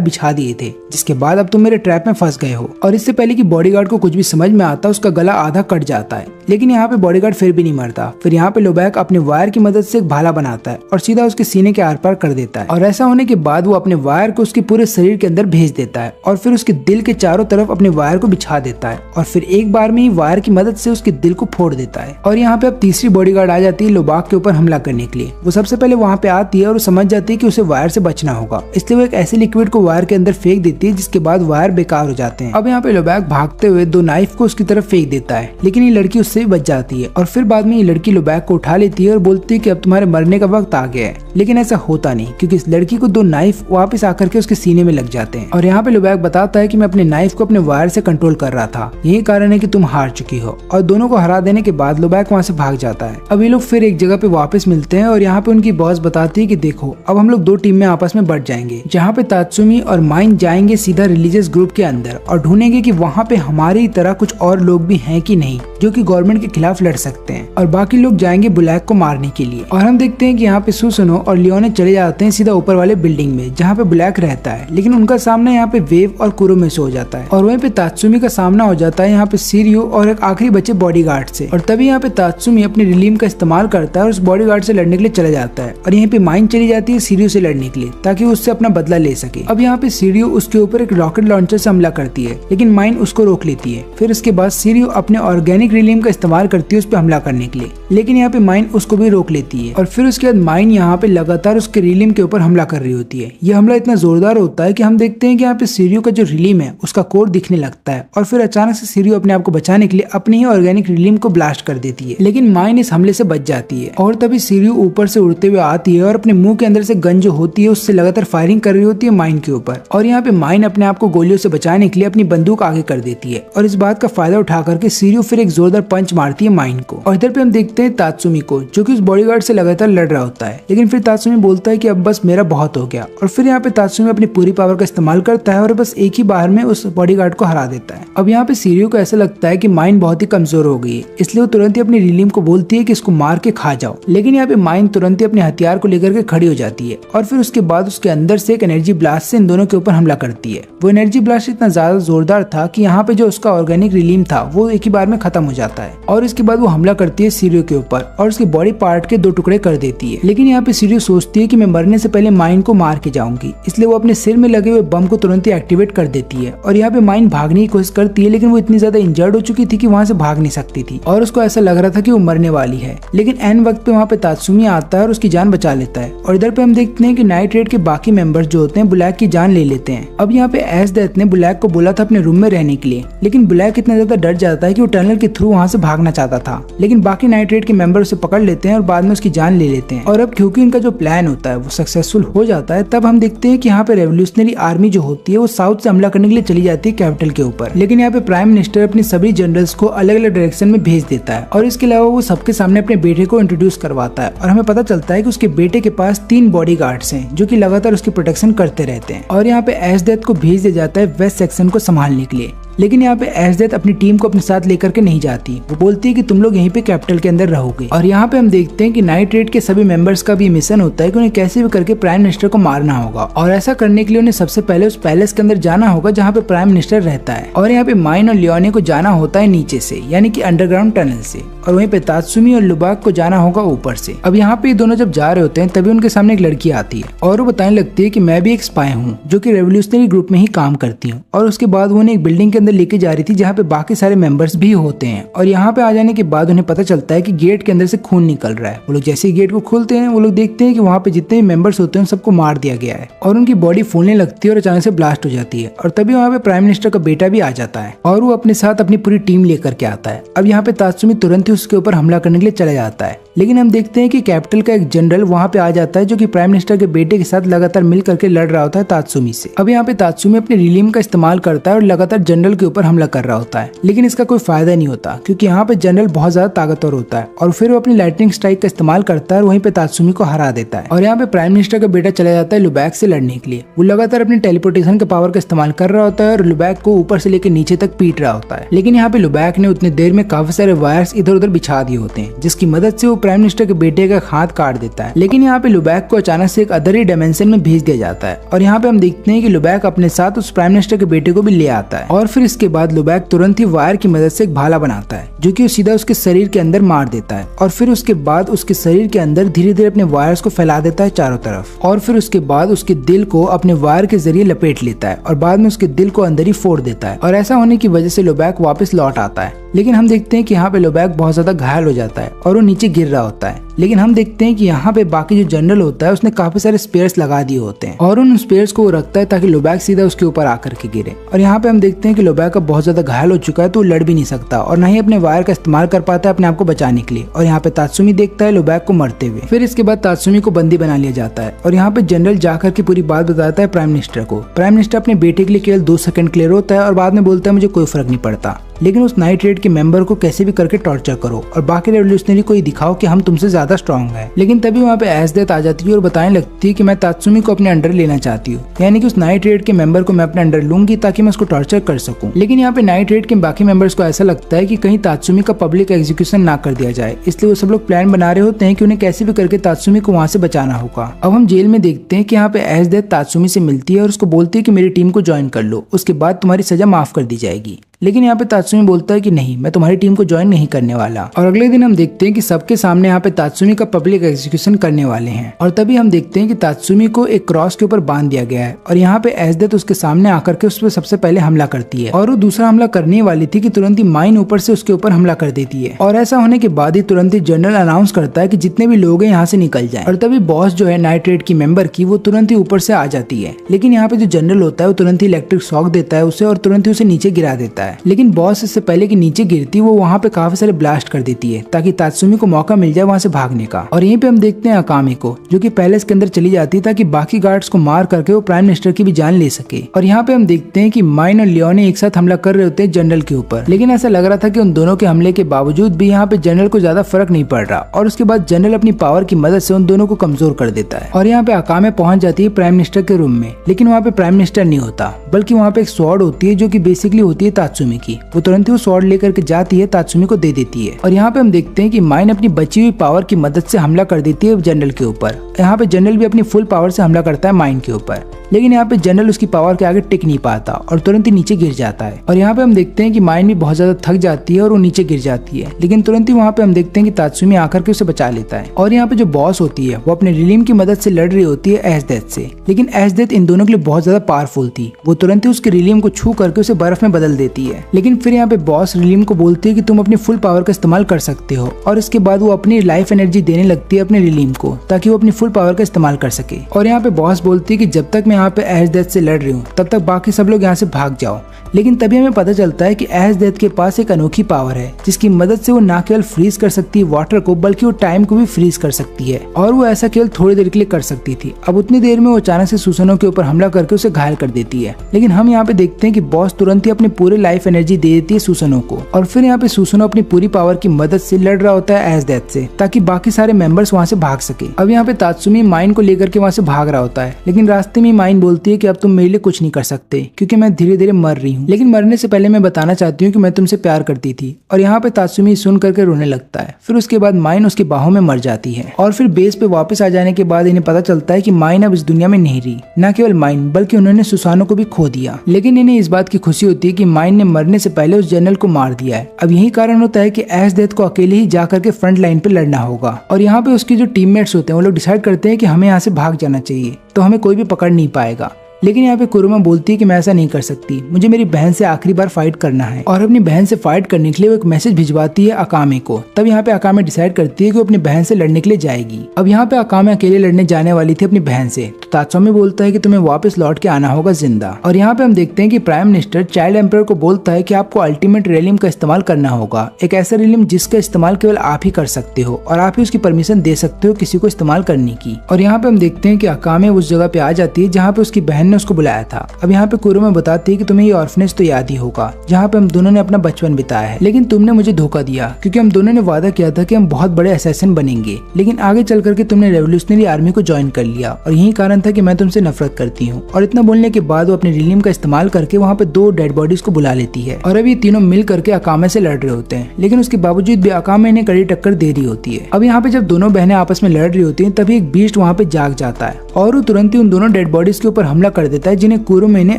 बिछा दिए थे, जिसके बाद अब तुम मेरे ट्रैप में फंस गए हो। और इससे पहले कि बॉडीगार्ड को कुछ भी समझ में आता उसका गला आधा कट जाता है, लेकिन यहाँ पे बॉडीगार्ड फिर भी नहीं मरता। फिर यहाँ पे लोबाक अपने वायर की मदद से एक भाला बनाता है और सीधा उसके सीने के आर पार कर देता है। और ऐसा होने के बाद वो अपने वायर को उसके पूरे शरीर के अंदर भेज देता है और फिर उसके दिल के चारों तरफ अपने वायर को बिछा देता है और फिर एक बार में ही वायर की मदद से उसके दिल को फोड़ देता है। और यहाँ पे अब तीसरी बॉडीगार्ड आ जाती है लोबाक के ऊपर हमला करने के लिए। वो सबसे पहले वहाँ पे आती है और समझ जाती है कि उसे वायर से बचना होगा, इसलिए वो एक ऐसे लिक्विड को वायर के अंदर फेंक देती है जिसके बाद वायर बेकार हो जाते हैं। अब यहाँ पे लोबाक भागते हुए 2 नाइफ को उसकी तरफ फेंक देता है, लेकिन ये लड़की उससे भी बच जाती है। और फिर बाद में ये लड़की लोबाक को उठा लेती है और बोलती है कि अब तुम्हारे मरने का वक्त आ गया है, लेकिन ऐसा होता नहीं, क्योंकि इस लड़की को 2 नाइफ वापस आकर के उसके सीने में लग जाते हैं। और यहाँ पे लोबाक बताता है कि मैं अपने नाइफ को अपने वायर से कंट्रोल कर रहा था, यही कारण है कि तुम हार चुकी हो। और दोनों को हरा देने के बाद लोबाक वहाँ से भाग जाता है। अब ये लोग फिर एक जगह पे वापस मिलते हैं और यहाँ पे उनकी बॉस बताती है कि देखो अब हम लोग 2 टीम में आपस में बढ़ जाएंगे, जहाँ पे तात्सुमी और माइन जाएंगे सीधा रिलीजियस ग्रुप के अंदर और ढूंढेंगे कि वहाँ पे हमारी तरह कुछ और लोग भी हैं कि नहीं जो कि गवर्नमेंट के खिलाफ लड़ सकते हैं, और बाकी लोग जाएंगे ब्लैक को मारने के लिए। और हम देखते हैं कि यहाँ पे सुसनो और लियोने चले जाते हैं सीधा ऊपर वाले बिल्डिंग में जहाँ पे ब्लैक रहता है, लेकिन उनका सामना यहाँ पे वेव और कुरुमे से हो जाता है और वहीं पे तात्सुमी का सामना हो जाता है यहाँ पे सीरियो और एक आखिरी बचे बॉडीगार्ड से। और तभी यहाँ पे तात्सुमी अपनी रिलीम का इस्तेमाल करता है और उस बॉडीगार्ड से लड़ने के लिए चला जाता है और यहाँ पे माइन चली जाती है सीरियो से लड़ने के लिए ताकि उससे अपना बदला ले सके। अब यहाँ पे सीरियो उसके ऊपर एक रॉकेट लॉन्चर से हमला करती है, लेकिन माइन उसको रोक लेती है। फिर उसके बाद सीरियो अपने ऑर्गेनिक रिलीम का इस्तेमाल करती है उस पर हमला करने के लिए, लेकिन यहाँ पे माइन उसको भी रोक लेती है। और फिर उसके बाद माइन यहाँ पे लगातार उसके रिलीम के ऊपर हमला कर रही होती है। यह हमला इतना जोरदार होता है कि हम देखते हैं कि यहाँ पे सीरियो का जो रिलीम है उसका कोर दिखने लगता है और फिर अचानक से सीरियो अपने आप को बचाने के लिए अपनी ही ऑर्गेनिक रिलीम को ब्लास्ट कर देती है, लेकिन माइन इस हमले से बच जाती है। और तभी सीरियो ऊपर से उड़ते हुए आती है और अपने मुंह के अंदर से गन जो होती है उससे लगातार फायरिंग कर रही होती है माइन के ऊपर। और यहाँ पे माइन अपने आप को गोलियों से बचाने के लिए अपनी बंदूक आगे कर देती है और इस बात का फायदा उठा करके सीरियो फिर एक जोरदार पंच मारती है माइन को। और इधर पे हम देखते हैं तात्सुमी को जो कि उस बॉडीगार्ड से लगातार लड़ रहा होता है, लेकिन फिर तात्सुमी बोलता है कि अब बस मेरा बहुत हो गया। और फिर यहाँ पे तात्सुमी अपनी पूरी पावर का इस्तेमाल करता है और बस एक ही बार में उस बॉडीगार्ड को हरा देता है। अब यहाँ पे सीरियो को ऐसा लगता है कि माइन बहुत ही कमजोर हो गई है, इसलिए वो तुरंत ही अपनी रिलीम को बोलती है कि इसको मार के खा जाओ। लेकिन यहाँ पे माइन तुरंत ही अपने हथियार को लेकर के खड़ी हो जाती है और फिर उसके बाद उसके अंदर से एक एनर्जी ब्लास्ट से इन दोनों के ऊपर हमला करती है। वो एनर्जी ब्लास्ट इतना ज्यादा जोरदार था कि यहाँ पे जो उसका ऑर्गेनिक रिलीम था वो एक ही बार में खत्म हो जाता है और इसके बाद वो हमला करती है सीरियो के ऊपर और उसके बॉडी पार्ट के 2 टुकड़े कर देती है। लेकिन यहाँ पे सीरियो सोचती है कि मैं मरने से पहले माइन को मार के जाऊंगी, इसलिए वो अपने सिर में लगे हुए बम को तुरंत ही एक्टिवेट कर देती है और यहाँ पे माइन भागने की कोशिश करती है, लेकिन वो इतनी ज्यादा इंजर्ड हो चुकी थी कि वहाँ से भाग नहीं सकती थी और उसको ऐसा लग रहा था कि वो मरने वाली है। लेकिन एन वक्त पे वहाँ पे तात्सुमी आता है और उसकी जान बचा लेता है। और इधर पे हम देखते हैं कि नाइट रेड के बाकी मेंबर्स जो होते हैं ब्लैक की जान ले लेते हैं। अब यहाँ पे एस डेथ ने ब्लैक को बोला था अपने रूम में रहने के लिए, लेकिन ब्लैक इतना ज्यादा डर जाता है कि वो टनल के थ्रू वहाँ से भागना चाहता था। लेकिन बाकी नाइट रेड के मेंबर उसे पकड़ लेते हैं और बाद में उसकी जान ले लेते हैं। और अब क्योंकि उनका जो प्लान होता है वो सक्सेसफुल हो जाता है, तब हम देखते हैं कि यहाँ पे रेवोल्यूशनरी आर्मी जो होती है वो साउथ से हमला करने के लिए चली जाती है कैपिटल के ऊपर। लेकिन यहाँ पे प्राइम मिनिस्टर अपनी सभी जनरल्स को अलग अलग डायरेक्शन में भेज देता है और इसके अलावा वो सबके सामने अपने बेटे को इंट्रोड्यूस करवाता है और हमें पता चलता है कि उसके बेटे के पास 3 बॉडीगार्ड्स हैं जो कि लगातार उसकी प्रोटेक्शन करते रहते हैं। और यहाँ पे एस डेथ को भेज दिया जाता है वेस्ट सेक्शन को संभालने के लिए। लेकिन यहाँ पे एस डेथ अपनी टीम को अपने साथ लेकर के नहीं जाती, वो बोलती है कि तुम लोग यहीं पे कैपिटल के अंदर रहोगे। और यहाँ पे हम देखते हैं कि नाइट रेड के सभी मेंबर्स का भी मिशन होता है कि उन्हें कैसे भी करके प्राइम मिनिस्टर को मारना होगा और ऐसा करने के लिए उन्हें सबसे पहले उस पैलेस के अंदर जाना होगा जहाँ पे प्राइम मिनिस्टर रहता है। और यहाँ पे माइन और लियोनी को जाना होता है नीचे से, यानी कि अंडरग्राउंड टनल से, और वहीं पे तात्सुमी और लुबाक को जाना होगा ऊपर से। अब यहाँ पे दोनों जब जा रहे होते हैं तभी उनके सामने एक लड़की आती है और वो बताने लगती है कि मैं भी एक स्पाई हूँ जो कि रेवोल्यूशनरी ग्रुप में ही काम करती हूँ। और उसके बाद वो एक बिल्डिंग के अंदर लेके जा रही थी जहाँ पे बाकी सारे मेंबर्स भी होते हैं। और यहाँ पे आ जाने के बाद उन्हें पता चलता है कि गेट के अंदर से खून निकल रहा है। वो लोग जैसे ही गेट को खोलते हैं वो लोग देखते हैं कि वहाँ पे जितने भी मेंबर्स होते हैं सबको मार दिया गया है और उनकी बॉडी फूलने लगती है और अचानक से ब्लास्ट हो जाती है। और तभी वहाँ पे प्राइम मिनिस्टर का बेटा भी आ जाता है और वो अपने साथ अपनी पूरी टीम लेकर के आता है। अब यहाँ पे तात्सुमी तुरंत ही उसके ऊपर हमला करने के लिए चला जाता है, लेकिन हम देखते हैं कि कैपिटल का एक जनरल वहाँ पे आ जाता है जो कि प्राइम मिनिस्टर के बेटे के साथ लगातार मिल करके लड़ रहा होता है तात्सुमी से। अब यहाँ पे तात्सुमी अपने रिलीम का इस्तेमाल करता है और लगातार जनरल के ऊपर हमला कर रहा होता है, लेकिन इसका कोई फायदा नहीं होता क्योंकि यहाँ पे जनरल बहुत ज्यादा ताकतवर होता है और फिर वो अपनी लाइटनिंग स्ट्राइक का इस्तेमाल करता है और वहीं पे तात्सुमी को हरा देता है। और यहाँ पे प्राइम मिनिस्टर का बेटा चला जाता है लुबैक से लड़ने के लिए। वो लगातार अपनी टेलीपोर्टेशन के पावर का इस्तेमाल कर रहा होता है और लुबैक को ऊपर से लेकर नीचे तक पीट रहा होता है। लेकिन यहाँ पे लुबैक ने उतनी देर में काफी सारे वायर्स इधर उधर बिछा दिए होते हैं जिसकी मदद से वो प्राइम मिनिस्टर के बेटे का हाथ काट देता है। लेकिन यहाँ पे लुबैक को अचानक से एक अदर ही डायमेंशन में भेज दिया जाता है और यहाँ पे हम देखते हैं कि लुबैक अपने साथ उस प्राइम मिनिस्टर के बेटे को भी ले आता है। और फिर इसके बाद लुबैक तुरंत ही वायर की मदद से एक भाला बनाता है जो कि सीधा उसके शरीर के अंदर मार देता है और फिर उसके बाद उसके शरीर के अंदर धीरे धीरे अपने वायर्स को फैला देता है चारों तरफ। और फिर उसके बाद उसके दिल को अपने वायर के जरिए लपेट लेता है और बाद में उसके दिल को अंदर ही फोड़ देता है। और ऐसा होने की वजह से लुबैक वापस लौट आता है। लेकिन हम देखते हैं कि यहाँ पे लुबैक बहुत ज्यादा घायल हो जाता है और वो नीचे गिर रहा होता है। लेकिन हम देखते हैं कि यहाँ पे बाकी जो जनरल होता है उसने काफी सारे स्पेयर्स लगा दिए होते हैं और उन स्पेयर्स को वो रखता है ताकि लुबैक सीधा उसके ऊपर आकर के गिरे। और यहाँ पे हम देखते हैं कि लुबैक का बहुत ज्यादा घायल हो चुका है तो वो लड़ भी नहीं सकता और न ही अपने वायर का इस्तेमाल कर पाता है अपने आप को बचाने के लिए। और यहाँ पे तात्सुमी देखता है लुबैक को मरते हुए। फिर इसके बाद तात्सुमी को बंदी बना लिया जाता है और यहाँ पे जनरल जाकर के पूरी बात बताता है प्राइम मिनिस्टर को। प्राइम मिनिस्टर अपने बेटे के लिए केवल 2 सेकंड क्लियर होता है और बाद में बोलता है मुझे कोई फर्क नहीं पड़ता, लेकिन उस नाइट रेड के मेंबर को कैसे भी करके टॉर्चर करो और बाकी रेवोल्यूशनरी को दिखाओ कि हम तुमसे ज्यादा स्ट्रांग हैं। लेकिन तभी वहाँ पे एस डेथ आ जाती है और बताने लगती है कि मैं तात्सुमी को अपने अंडर लेना चाहती हूँ, यानी कि उस नाइट रेड के मेंबर को मैं अपने अंडर लूंगी ताकि मैं उसको टॉर्चर कर सकूं। लेकिन यहाँ पे नाइट रेड के बाकी मेंबर्स को ऐसा लगता है कि कहीं तात्सुमी का पब्लिक एग्जीक्यूशन ना कर दिया जाए, इसलिए वो सब लोग प्लान बना रहे होते हैं कि उन्हें कैसे भी करके तात्सुमी को वहाँ से बचाना होगा। अब हम जेल में देखते हैं कि यहाँ पे एस डेथ तात्सुमी से मिलती है और उसको बोलती है कि मेरी टीम को ज्वाइन कर लो, उसके बाद तुम्हारी सजा माफ कर दी जाएगी। लेकिन यहाँ पे तात्सुमी बोलता है कि नहीं, मैं तुम्हारी टीम को ज्वाइन नहीं करने वाला। और अगले दिन हम देखते हैं कि सबके सामने यहाँ पे तात्सुमी का पब्लिक एग्जीक्यूशन करने वाले हैं और तभी हम देखते हैं कि तात्सुमी को एक क्रॉस के ऊपर बांध दिया गया है और यहाँ पे एस डेथ उसके सामने आकर के उस पर सबसे पहले हमला करती है और वो दूसरा हमला करने वाली थी कि तुरंत ही माइन ऊपर से उसके ऊपर हमला कर देती है। और ऐसा होने के बाद ही तुरंत ही जनरल अनाउंस करता है कि जितने भी लोग हैं यहाँ से निकल जाएं। और तभी बॉस जो है नाइट रेड की मेंबर की वो तुरंत ही ऊपर से आ जाती है, लेकिन यहाँ पे जो जनरल होता है वो तुरंत ही इलेक्ट्रिक शॉक देता है उसे और तुरंत ही उसे नीचे गिरा देता है, लेकिन बॉस इससे पहले कि नीचे गिरती वो वहाँ पे काफी सारे ब्लास्ट कर देती है ताकि तात्सुमी को मौका मिल जाए वहाँ से भागने का। और यहीं पे हम देखते हैं अकामे को, जो कि पैलेस के अंदर चली जाती है ताकि बाकी गार्ड्स को मार करके वो प्राइम मिनिस्टर की भी जान ले सके। और यहाँ पे हम देखते हैं कि माइन और लियोने एक साथ हमला कर रहे होते हैं जनरल के ऊपर, लेकिन ऐसा लग रहा था कि उन दोनों के हमले के बावजूद भी यहाँ पे जनरल को ज्यादा फर्क नहीं पड़ रहा और उसके बाद जनरल अपनी पावर की मदद से उन दोनों को कमजोर कर देता है। और यहाँ पे अकामे पहुंच जाती है प्राइम मिनिस्टर के रूम में, लेकिन वहाँ पे प्राइम मिनिस्टर नहीं होता, बल्कि वहाँ पे एक स्वॉर्ड होती है जो कि बेसिकली होती है तात्सुमी की। वो तुरंत ही वो स्वॉर्ड लेकर के जाती है, तात्सुमी को दे देती है। और यहाँ पे हम देखते हैं कि माइन अपनी बची हुई पावर की मदद से हमला कर देती है जनरल के ऊपर। यहाँ पे जनरल भी अपनी फुल पावर से हमला करता है माइन के ऊपर, लेकिन यहाँ पे जनरल उसकी पावर के आगे टिक नहीं पाता और तुरंत ही नीचे गिर जाता है। और यहाँ पे हम देखते हैं कि माइन भी बहुत ज्यादा थक जाती है और वो नीचे गिर जाती है, लेकिन तुरंत ही वहाँ पे हम देखते हैं कि तात्सुमी आकर के उसे बचा लेता है। और यहाँ पे जो बॉस होती है वो अपने रिलीम की मदद से लड़ रही होती है एश डेथ से, लेकिन एश डेथ इन दोनों के लिए बहुत ज्यादा पावरफुल थी। वो तुरंत ही उसके रिलीम को छू करके उसे बर्फ में बदल देती है, लेकिन फिर यहाँ पे बॉस रिलीम को बोलती है कि तुम अपनी फुल पावर का इस्तेमाल कर सकते हो। और इसके बाद वो अपनी लाइफ एनर्जी देने लगती है अपने रिलीम को ताकि वो अपनी फुल पावर का इस्तेमाल कर सके। और यहाँ पे बॉस बोलती है कि जब तक मैं यहाँ पे एश डेथ से लड़ रही हूँ तब तक बाकी सब लोग यहाँ से भाग जाओ। लेकिन तभी हमें पता चलता है कि एश डेथ के पास एक अनोखी पावर है जिसकी मदद से वो न केवल फ्रीज कर सकती है वाटर को, बल्कि वो टाइम को भी फ्रीज कर सकती है। और वो ऐसा केवल थोड़ी देर के लिए कर सकती थी। अब उतनी देर में वो अचानक से सुसनो के ऊपर हमला करके उसे घायल कर देती है। लेकिन हम यहाँ पे देखते हैं कि बॉस तुरंत ही अपनी पूरी लाइफ एनर्जी दे देती है सुसनो को, और फिर यहाँ पे सुसनो अपनी पूरी पावर की मदद से लड़ रहा होता है एश डेथ से ताकि बाकी सारे मेंबर्स वहाँ से भाग सके। अब यहाँ पे तात्सुमी माइन को लेकर के वहाँ से भाग रहा होता है, लेकिन रास्ते में माइन बोलती है कि अब तुम मेरे लिए कुछ नहीं कर सकते क्योंकि मैं धीरे धीरे मर रही हूँ, लेकिन मरने से पहले मैं बताना चाहती हूँ कि मैं तुमसे प्यार करती थी। और यहाँ पे तात्सुमी सुन करके रोने लगता है। फिर उसके बाद माइन उसकी बाहों में मर जाती है। और फिर बेस पे वापस आ जाने के बाद इन्हें पता चलता है कि माइन अब इस दुनिया में नहीं रही। न केवल माइन बल्कि उन्होंने सुसानो को भी खो दिया, लेकिन इन्हें इस बात की खुशी होती है कि माइन ने मरने से पहले उस जनरल को मार दिया है। अब यही कारण होता है कि एश डेथ को अकेले ही जाकर के फ्रंट लाइन पे लड़ना होगा। और यहाँ पे उसके जो टीममेट्स होते हैं वो लोग डिसाइड करते हैं कि हमें यहाँ से भाग जाना चाहिए, तो हमें कोई भी पकड़ नहीं पाएगा। लेकिन यहाँ पे कुरुमा बोलती है कि मैं ऐसा नहीं कर सकती, मुझे मेरी बहन से आखिरी बार फाइट करना है। और अपनी बहन से फाइट करने के लिए वो एक मैसेज भिजवाती है अकामे को। तब यहाँ पे अकामे डिसाइड करती है कि वो अपनी बहन से लड़ने के लिए जाएगी। अब यहाँ पे अकामे अकेले लड़ने जाने वाली थी अपनी बहन से, तो तात्सुमी बोलता है कि तुम्हें वापस लौट के आना होगा जिंदा। और यहाँ पे हम देखते हैं कि प्राइम मिनिस्टर चाइल्ड एम्परर को बोलता है कि आपको अल्टीमेट रेलिम का इस्तेमाल करना होगा, एक ऐसा रेलिम जिसका इस्तेमाल केवल आप ही कर सकते हो और आप ही उसकी परमिशन दे सकते हो किसी को इस्तेमाल करने की। और यहाँ पे हम देखते हैं कि अकामे उस जगह पे आ जाती है जहाँ पे उसकी बहन ने उसको बुलाया था। अब यहाँ पे कुरुमा बताती है कि तुम्हें ये ऑर्फनेज तो याद ही होगा जहाँ पे हम दोनों ने अपना बचपन बिताया है, लेकिन तुमने मुझे धोखा दिया क्योंकि हम दोनों ने वादा किया था कि हम बहुत बड़े असैसिन बनेंगे, लेकिन आगे चल करके तुमने रेवोल्यूशनरी आर्मी को ज्वाइन कर लिया और यही कारण था कि मैं तुमसे नफरत करती हूँ। और इतना बोलने के बाद वो अपने रिलीम का इस्तेमाल करके वहाँ पे 2 डेड बॉडीज को बुला लेती है और अब ये तीनों मिल करके अकामे से लड़ रहे होते हैं, लेकिन उसके बावजूद भी अकामे इन्हें कड़ी टक्कर दे रही होती है। अब यहाँ पे जब दोनों बहनें आपस में लड़ रही होती है तभी एक बीस्ट वहाँ पे जाग जाता है और वो तुरंत ही उन दोनों डेड बॉडीज के ऊपर हमला कर देता है जिन्हें कुरुमे ने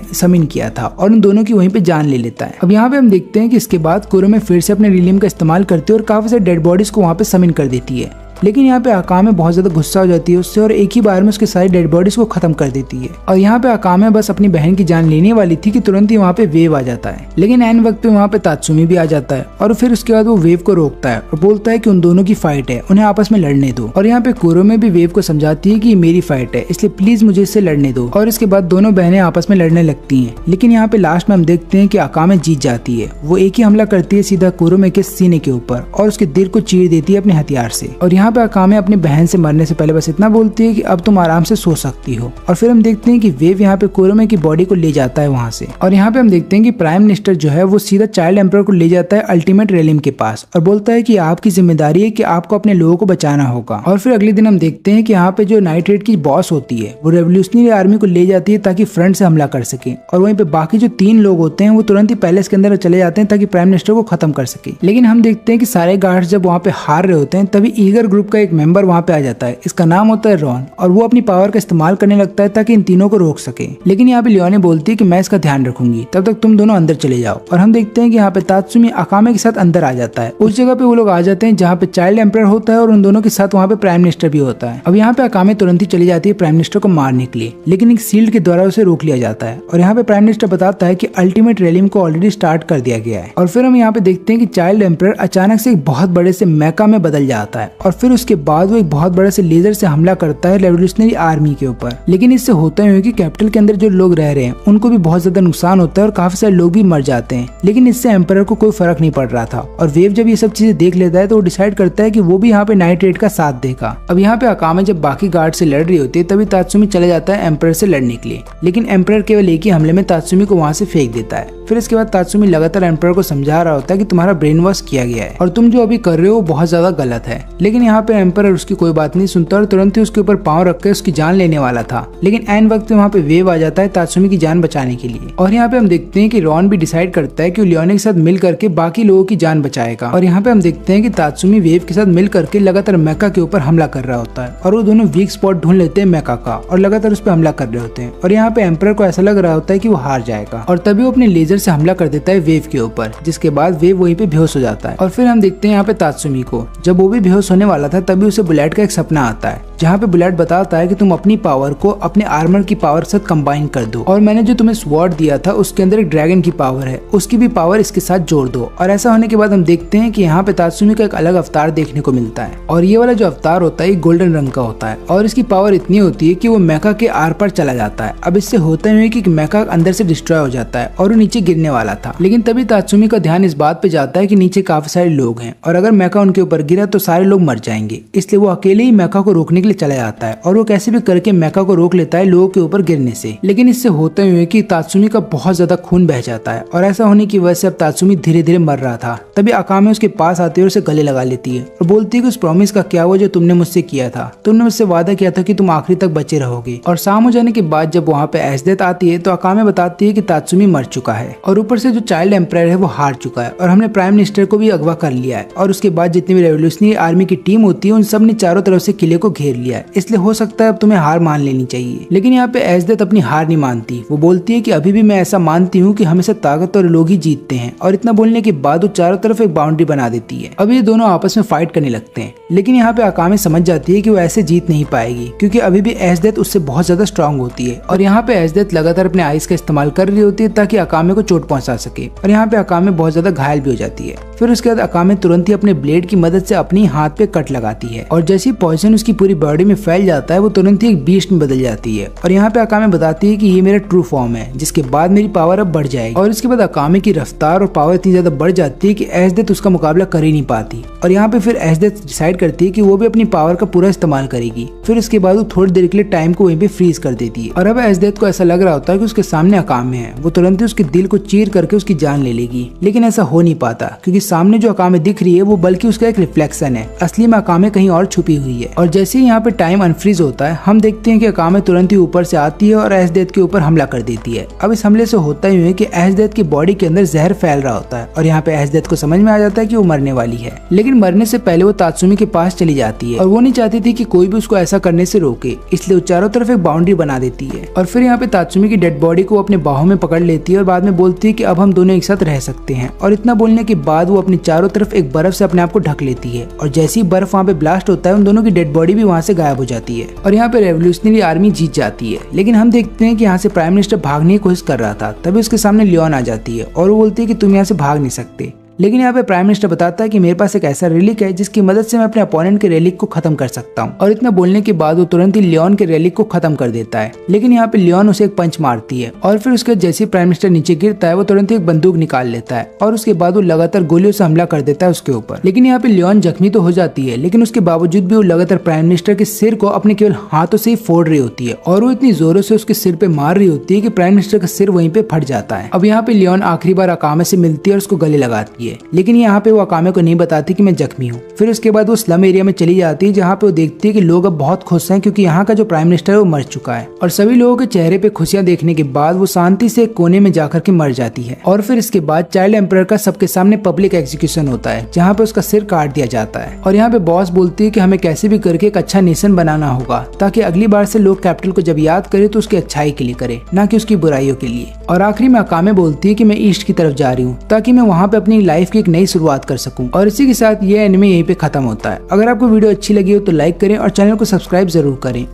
समिन किया था और उन दोनों की वहीं पे जान ले लेता है। अब यहाँ पे हम देखते हैं कि इसके बाद कुरुमे फिर से अपने रिलीम का इस्तेमाल करती है और काफी सारे डेड बॉडीज को वहाँ पे समिन कर देती है, लेकिन यहाँ पे अकामे बहुत ज्यादा गुस्सा हो जाती है उससे और एक ही बार में उसके सारी डेड बॉडीज को खत्म कर देती है। और यहाँ पे अकामे बस अपनी बहन की जान लेने वाली थी कि तुरंत ही वहाँ पे वेव आ जाता है, लेकिन एन वक्त पे वहाँ पे तात्सुमी भी आ जाता है और फिर उसके बाद वो वेव को रोकता है और बोलता है कि उन दोनों की फाइट है, उन्हें आपस में लड़ने दो। और यहाँ पे कुरुमे भी वेव को समझाती है कि मेरी फाइट है इसलिए प्लीज मुझे इससे लड़ने दो। और इसके बाद दोनों बहनें आपस में लड़ने लगती है, लेकिन यहाँ पे लास्ट में हम देखते हैं कि अकामे जीत जाती है। वो एक ही हमला करती है सीधा कुरुमे के सीने के ऊपर और उसके दिल को चीर देती है अपने हथियार से। और यहाँ पे अकामे अपनी बहन से मरने से पहले बस इतना बोलती है कि अब तुम आराम से सो सकती हो। और फिर हम देखते हैं कि वेव यहाँ पे कुरुमे की बॉडी को ले जाता है वहाँ से। और यहाँ पे हम देखते हैं कि प्राइम मिनिस्टर जो है वो सीधा चाइल्ड एम्परर को ले जाता है अल्टीमेट रेलिम के पास और बोलता है कि आपकी जिम्मेदारी है कि आपको अपने लोगों को बचाना होगा। और फिर अगले दिन हम देखते हैं कि यहाँ पे जो नाइट रेड की बॉस होती है वो रेवोल्यूशनरी आर्मी को ले जाती है ताकि फ्रंट से हमला कर सके, और वहीं पे बाकी जो 3 लोग होते हैं वो तुरंत ही पैलेस के अंदर चले जाते हैं ताकि प्राइम मिनिस्टर को खत्म कर सके। लेकिन हम देखते हैं कि सारे गार्ड्स जब वहाँ पे हार रहे होते हैं तभी ईगर ग्रुप का एक मेंबर वहाँ पे आ जाता है, इसका नाम होता है रॉन, और वो अपनी पावर का इस्तेमाल करने लगता है ताकि इन तीनों को रोक सके। लेकिन यहाँ पे लियोने बोलती है कि मैं इसका ध्यान रखूंगी, तब तक तुम दोनों अंदर चले जाओ। और हम देखते हैं कि यहाँ पे तात्सुमी अकामे के साथ अंदर आ जाता है। उस जगह पे वो लोग आ जाते हैं जहाँ पे चाइल्ड एम्परर होता है और उन दोनों के साथ वहाँ पे प्राइम मिनिस्टर भी होता है। अब यहाँ पे अकामे तुरंत ही चली जाती है प्राइम मिनिस्टर को मारने के लिए, लेकिन एक सील्ड के द्वारा उसे रोक लिया जाता है। और यहाँ पे प्राइम मिनिस्टर बताता है कि अल्टीमेट रेलिम को ऑलरेडी स्टार्ट कर दिया गया है। और फिर हम यहाँ पे देखते हैं कि चाइल्ड एम्परर अचानक से एक बहुत बड़े से मैका में बदल जाता है और फिर फिर उसके बाद वो एक बहुत बड़ा से लेजर से हमला करता है रेवोल्यूशनरी आर्मी के ऊपर। लेकिन इससे होता है कि कैपिटल के अंदर जो लोग रह रहे हैं उनको भी बहुत ज्यादा नुकसान होता है और काफी सारे लोग भी मर जाते हैं। लेकिन इससे एम्परर को कोई फर्क नहीं पड़ रहा था और वेव जब ये सब चीजें देख लेता है तो वो डिसाइड करता है कि वो भी यहाँ पे नाइट रेड का साथ देगा। अब यहाँ पे अकामे जब बाकी गार्ड से लड़ रही होती है तभी तात्सुमी चला जाता है एम्परर से लड़ने के लिए, लेकिन एम्परर केवल एक ही हमले में तात्सुमी को वहाँ से फेंक देता है। फिर इसके बाद तात्सुमी लगातार एम्परर को समझा रहा होता है कि तुम्हारा ब्रेन वॉश किया गया है और तुम जो अभी कर रहे हो बहुत ज्यादा गलत है। लेकिन यहाँ पे एम्परर उसकी कोई बात नहीं सुनता और तुरंत ही उसके ऊपर पांव रख के उसकी जान लेने वाला था। लेकिन एन वक्त वहाँ पे वेव आ जाता है तात्सुमी की जान बचाने के लिए। और यहाँ पे हम देखते हैं कि रॉन भी डिसाइड करता है कि वो लियोने के साथ मिल करके बाकी लोगों की जान बचाएगा। और यहाँ पे हम देखते हैं कि तात्सुमी वेव के साथ मिल करके लगातार मेका के ऊपर हमला कर रहा होता है और वो दोनों वीक स्पॉट ढूंढ लेते हैं मेका का और लगातार उस पर हमला कर रहे होते हैं। और यहाँ पे एम्परर को ऐसा लग रहा होता है कि वो हार जाएगा और तभी वो अपने लेजर से हमला कर देता है वेव के ऊपर, जिसके बाद वेव वहीं पे बेहोश हो जाता है। और फिर हम देखते हैं यहाँ पे तात्सुमी को, जब वो भी बेहोश होने वाला था तभी उसे बुलेट का एक सपना आता है जहाँ पे बुलेट बताता है कि तुम अपनी पावर को अपने आर्मर की पावर के साथ कंबाइन कर दो और मैंने जो तुम्हें स्वॉर्ड दिया था उसके अंदर एक ड्रैगन की पावर है, उसकी भी पावर इसके साथ जोड़ दो। और ऐसा होने के बाद हम देखते हैं कि यहाँ पे तात्सुमी का एक अलग अवतार देखने को मिलता है और ये वाला जो अवतार होता है गोल्डन रंग का होता है और इसकी पावर इतनी होती है कि वो मेका के आर पार चला जाता है। अब इससे होता है कि मेका अंदर से डिस्ट्रॉय हो जाता है और वो नीचे गिरने वाला था। लेकिन तभी तात्सुमी का ध्यान इस बात पे जाता है कि नीचे काफी सारे लोग हैं और अगर मेका उनके ऊपर गिरा तो सारे लोग मर जाएंगे, इसलिए वो अकेले ही मेका को रोकने के लिए चला जाता है और वो कैसे भी करके मेका को रोक लेता है लोगों के ऊपर गिरने से। लेकिन इससे होता है कि तात्सुमी का बहुत ज्यादा खून बह जाता है और ऐसा होने की वजह से अब तात्सुमी धीरे धीरे मर रहा था। तभी अकामे उसके पास आती है और उसे गले लगा लेती है और बोलती है कि उस प्रॉमिस का क्या हुआ जो तुमने मुझसे किया था, तुमने मुझसे वादा किया था कि तुम आखिरी तक बचे रहोगे। और शाम हो जाने के बाद जब वहाँ पे एस्देथ आती है तो अकामे बताती है कि तात्सुमी मर चुका है और ऊपर से जो चाइल्ड एम्परर है वो हार चुका है और हमने प्राइम मिनिस्टर को भी अगवा कर लिया है। और उसके बाद जितनी भी रेवोल्यूशनरी आर्मी की टीम होती है उन सब ने चारों तरफ से किले को घेर लिया है, इसलिए हो सकता है अब तुम्हें हार मान लेनी चाहिए। लेकिन यहाँ पे एस्देथ अपनी हार नहीं मानती, वो बोलती है कि अभी भी मैं ऐसा मानती हूँ कि हमेशा ताकतवर लोग ही जीतते हैं। और इतना बोलने के बाद वो चारों तरफ एक बाउंड्री बना देती है। अब ये दोनों आपस में फाइट करने लगते हैं, लेकिन यहाँ पे अकामे समझ जाती है कि वो ऐसे जीत नहीं पाएगी क्योंकि अभी भी एस्देथ उससे बहुत ज्यादा स्ट्रांग होती है। और यहाँ पे एस्देथ लगातार अपने आइस का इस्तेमाल कर रही होती है ताकि अकामे को चोट पहुंचा सके और यहाँ पे अकामे बहुत ज्यादा घायल भी हो जाती है। फिर उसके बाद अकामे तुरंत ही अपने ब्लेड की मदद से अपनी हाथ पे कट लगाती है और जैसे ही पॉइजन उसकी पूरी बॉडी में फैल जाता है वो तुरंत ही एक बीस्ट में बदल जाती है। और यहाँ पे अकामे बताती है कि ये मेरा ट्रू फॉर्म है, जिसके बाद मेरी पावर अब बढ़ जाएगी। और इसके बाद अकामे की रफ्तार और पावर इतनी ज्यादा बढ़ जाती है कि एस्देथ उसका मुकाबला कर ही नहीं पाती। और यहाँ पे फिर एस्देथ डिसाइड करती है कि वो भी अपनी पावर का पूरा इस्तेमाल करेगी। फिर उसके बाद वो थोड़ी देर के लिए टाइम को वहीं पे फ्रीज कर देती है। और अब एस्देथ को ऐसा लग रहा होता है कि उसके सामने अकामे है, वो तुरंत ही उसके दिल को चीर करके उसकी जान ले लेगी। लेकिन ऐसा हो नहीं पाता क्योंकि सामने जो अकामे दिख रही है वो बल्कि उसका एक रिफ्लेक्शन है, असली में अकामे कहीं और छुपी हुई है। और जैसे ही यहाँ पे टाइम अनफ्रीज होता है हम देखते हैं कि अकामे तुरंत ही ऊपर से आती है और एस्देथ के ऊपर हमला कर देती है। अब इस हमले से होता ही है कि एस्देथ की बॉडी के अंदर जहर फैल रहा होता है और यहाँ पे एस्देथ को समझ में आ जाता है कि वो मरने वाली है। लेकिन मरने से पहले वो तात्सुमी के पास चली जाती है और वो नहीं चाहती थी कि कोई भी उसको ऐसा करने से रोके, इसलिए वो चारों तरफ एक बाउंड्री बना देती है। और फिर यहाँ पे तात्सुमी की डेड बॉडी को अपने बाहों में पकड़ लेती है और बाद में बोलती है कि अब हम दोनों एक साथ रह सकते हैं। और इतना बोलने के बाद वो अपनी चारों तरफ एक बर्फ से अपने आप को ढक लेती है और जैसे ही बर्फ वहाँ पे ब्लास्ट होता है उन दोनों की डेड बॉडी भी वहाँ से गायब हो जाती है और यहाँ पे रेवोल्यूशनरी आर्मी जीत जाती है। लेकिन हम देखते हैं कि यहाँ से प्राइम मिनिस्टर भागने की कोशिश कर रहा था, तभी उसके सामने लियोन आ जाती है और वो बोलती है कि तुम यहाँ से भाग नहीं सकते। लेकिन यहाँ पे प्राइम मिनिस्टर बताता है कि मेरे पास एक ऐसा रेलिक है जिसकी मदद से मैं अपने अपोनेंट के रेलिक को खत्म कर सकता हूँ। और इतना बोलने के बाद वो तुरंत ही लियोन के रेलिक को खत्म कर देता है। लेकिन यहाँ पे लियोन उसे एक पंच मारती है और फिर उसके जैसे प्राइम मिनिस्टर नीचे गिरता है वो तुरंत ही एक बंदूक निकाल लेता है और उसके बाद वो लगातार गोलियों से हमला कर देता है उसके ऊपर। लेकिन यहाँ पे लियोन जख्मी तो हो जाती है, लेकिन उसके बावजूद भी वो लगातार प्राइम मिनिस्टर के सिर को अपने केवल हाथों से ही फोड़ रही होती है और वो इतनी जोरों से उसके सिर पे मार रही होती है कि प्राइम मिनिस्टर का सिर वहीं पे फट जाता है। अब यहाँ पे लियोन आखिरी बार अकामे से मिलती है और उसको गले लगाती है, लेकिन यहाँ वो अकामे को नहीं बताती कि मैं जख्मी हूँ। फिर उसके बाद वो स्लम एरिया में चली जाती है जहाँ पे वो देखती है कि लोग अब बहुत खुश हैं क्योंकि यहाँ का जो प्राइम मिनिस्टर है वो मर चुका है। और सभी लोगों के चेहरे पे खुशियां देखने के बाद वो शांति से एक कोने में जाकर के मर जाती है। और फिर इसके बाद चाइल्ड एम्परर का सबके सामने पब्लिक एग्जीक्यूशन होता है जहाँ पे उसका सिर काट दिया जाता है। और यहाँ पे बॉस बोलती है कि हमें कैसे भी करके एक अच्छा नेशन बनाना होगा ताकि अगली बार से लोग कैपिटल को जब याद करे तो उसकी अच्छाई के लिए करे, ना कि उसकी बुराइयों के लिए। और आखिरी में अकामे बोलती है कि मैं ईस्ट की तरफ जा रही हूँ ताकि मैं वहाँ पे अपनी लाइफ की एक नई शुरुआत कर सकूँ। और इसी के साथ ये एनिमे यहीं पे खत्म होता है। अगर आपको वीडियो अच्छी लगी हो तो लाइक करें और चैनल को सब्सक्राइब जरूर करें।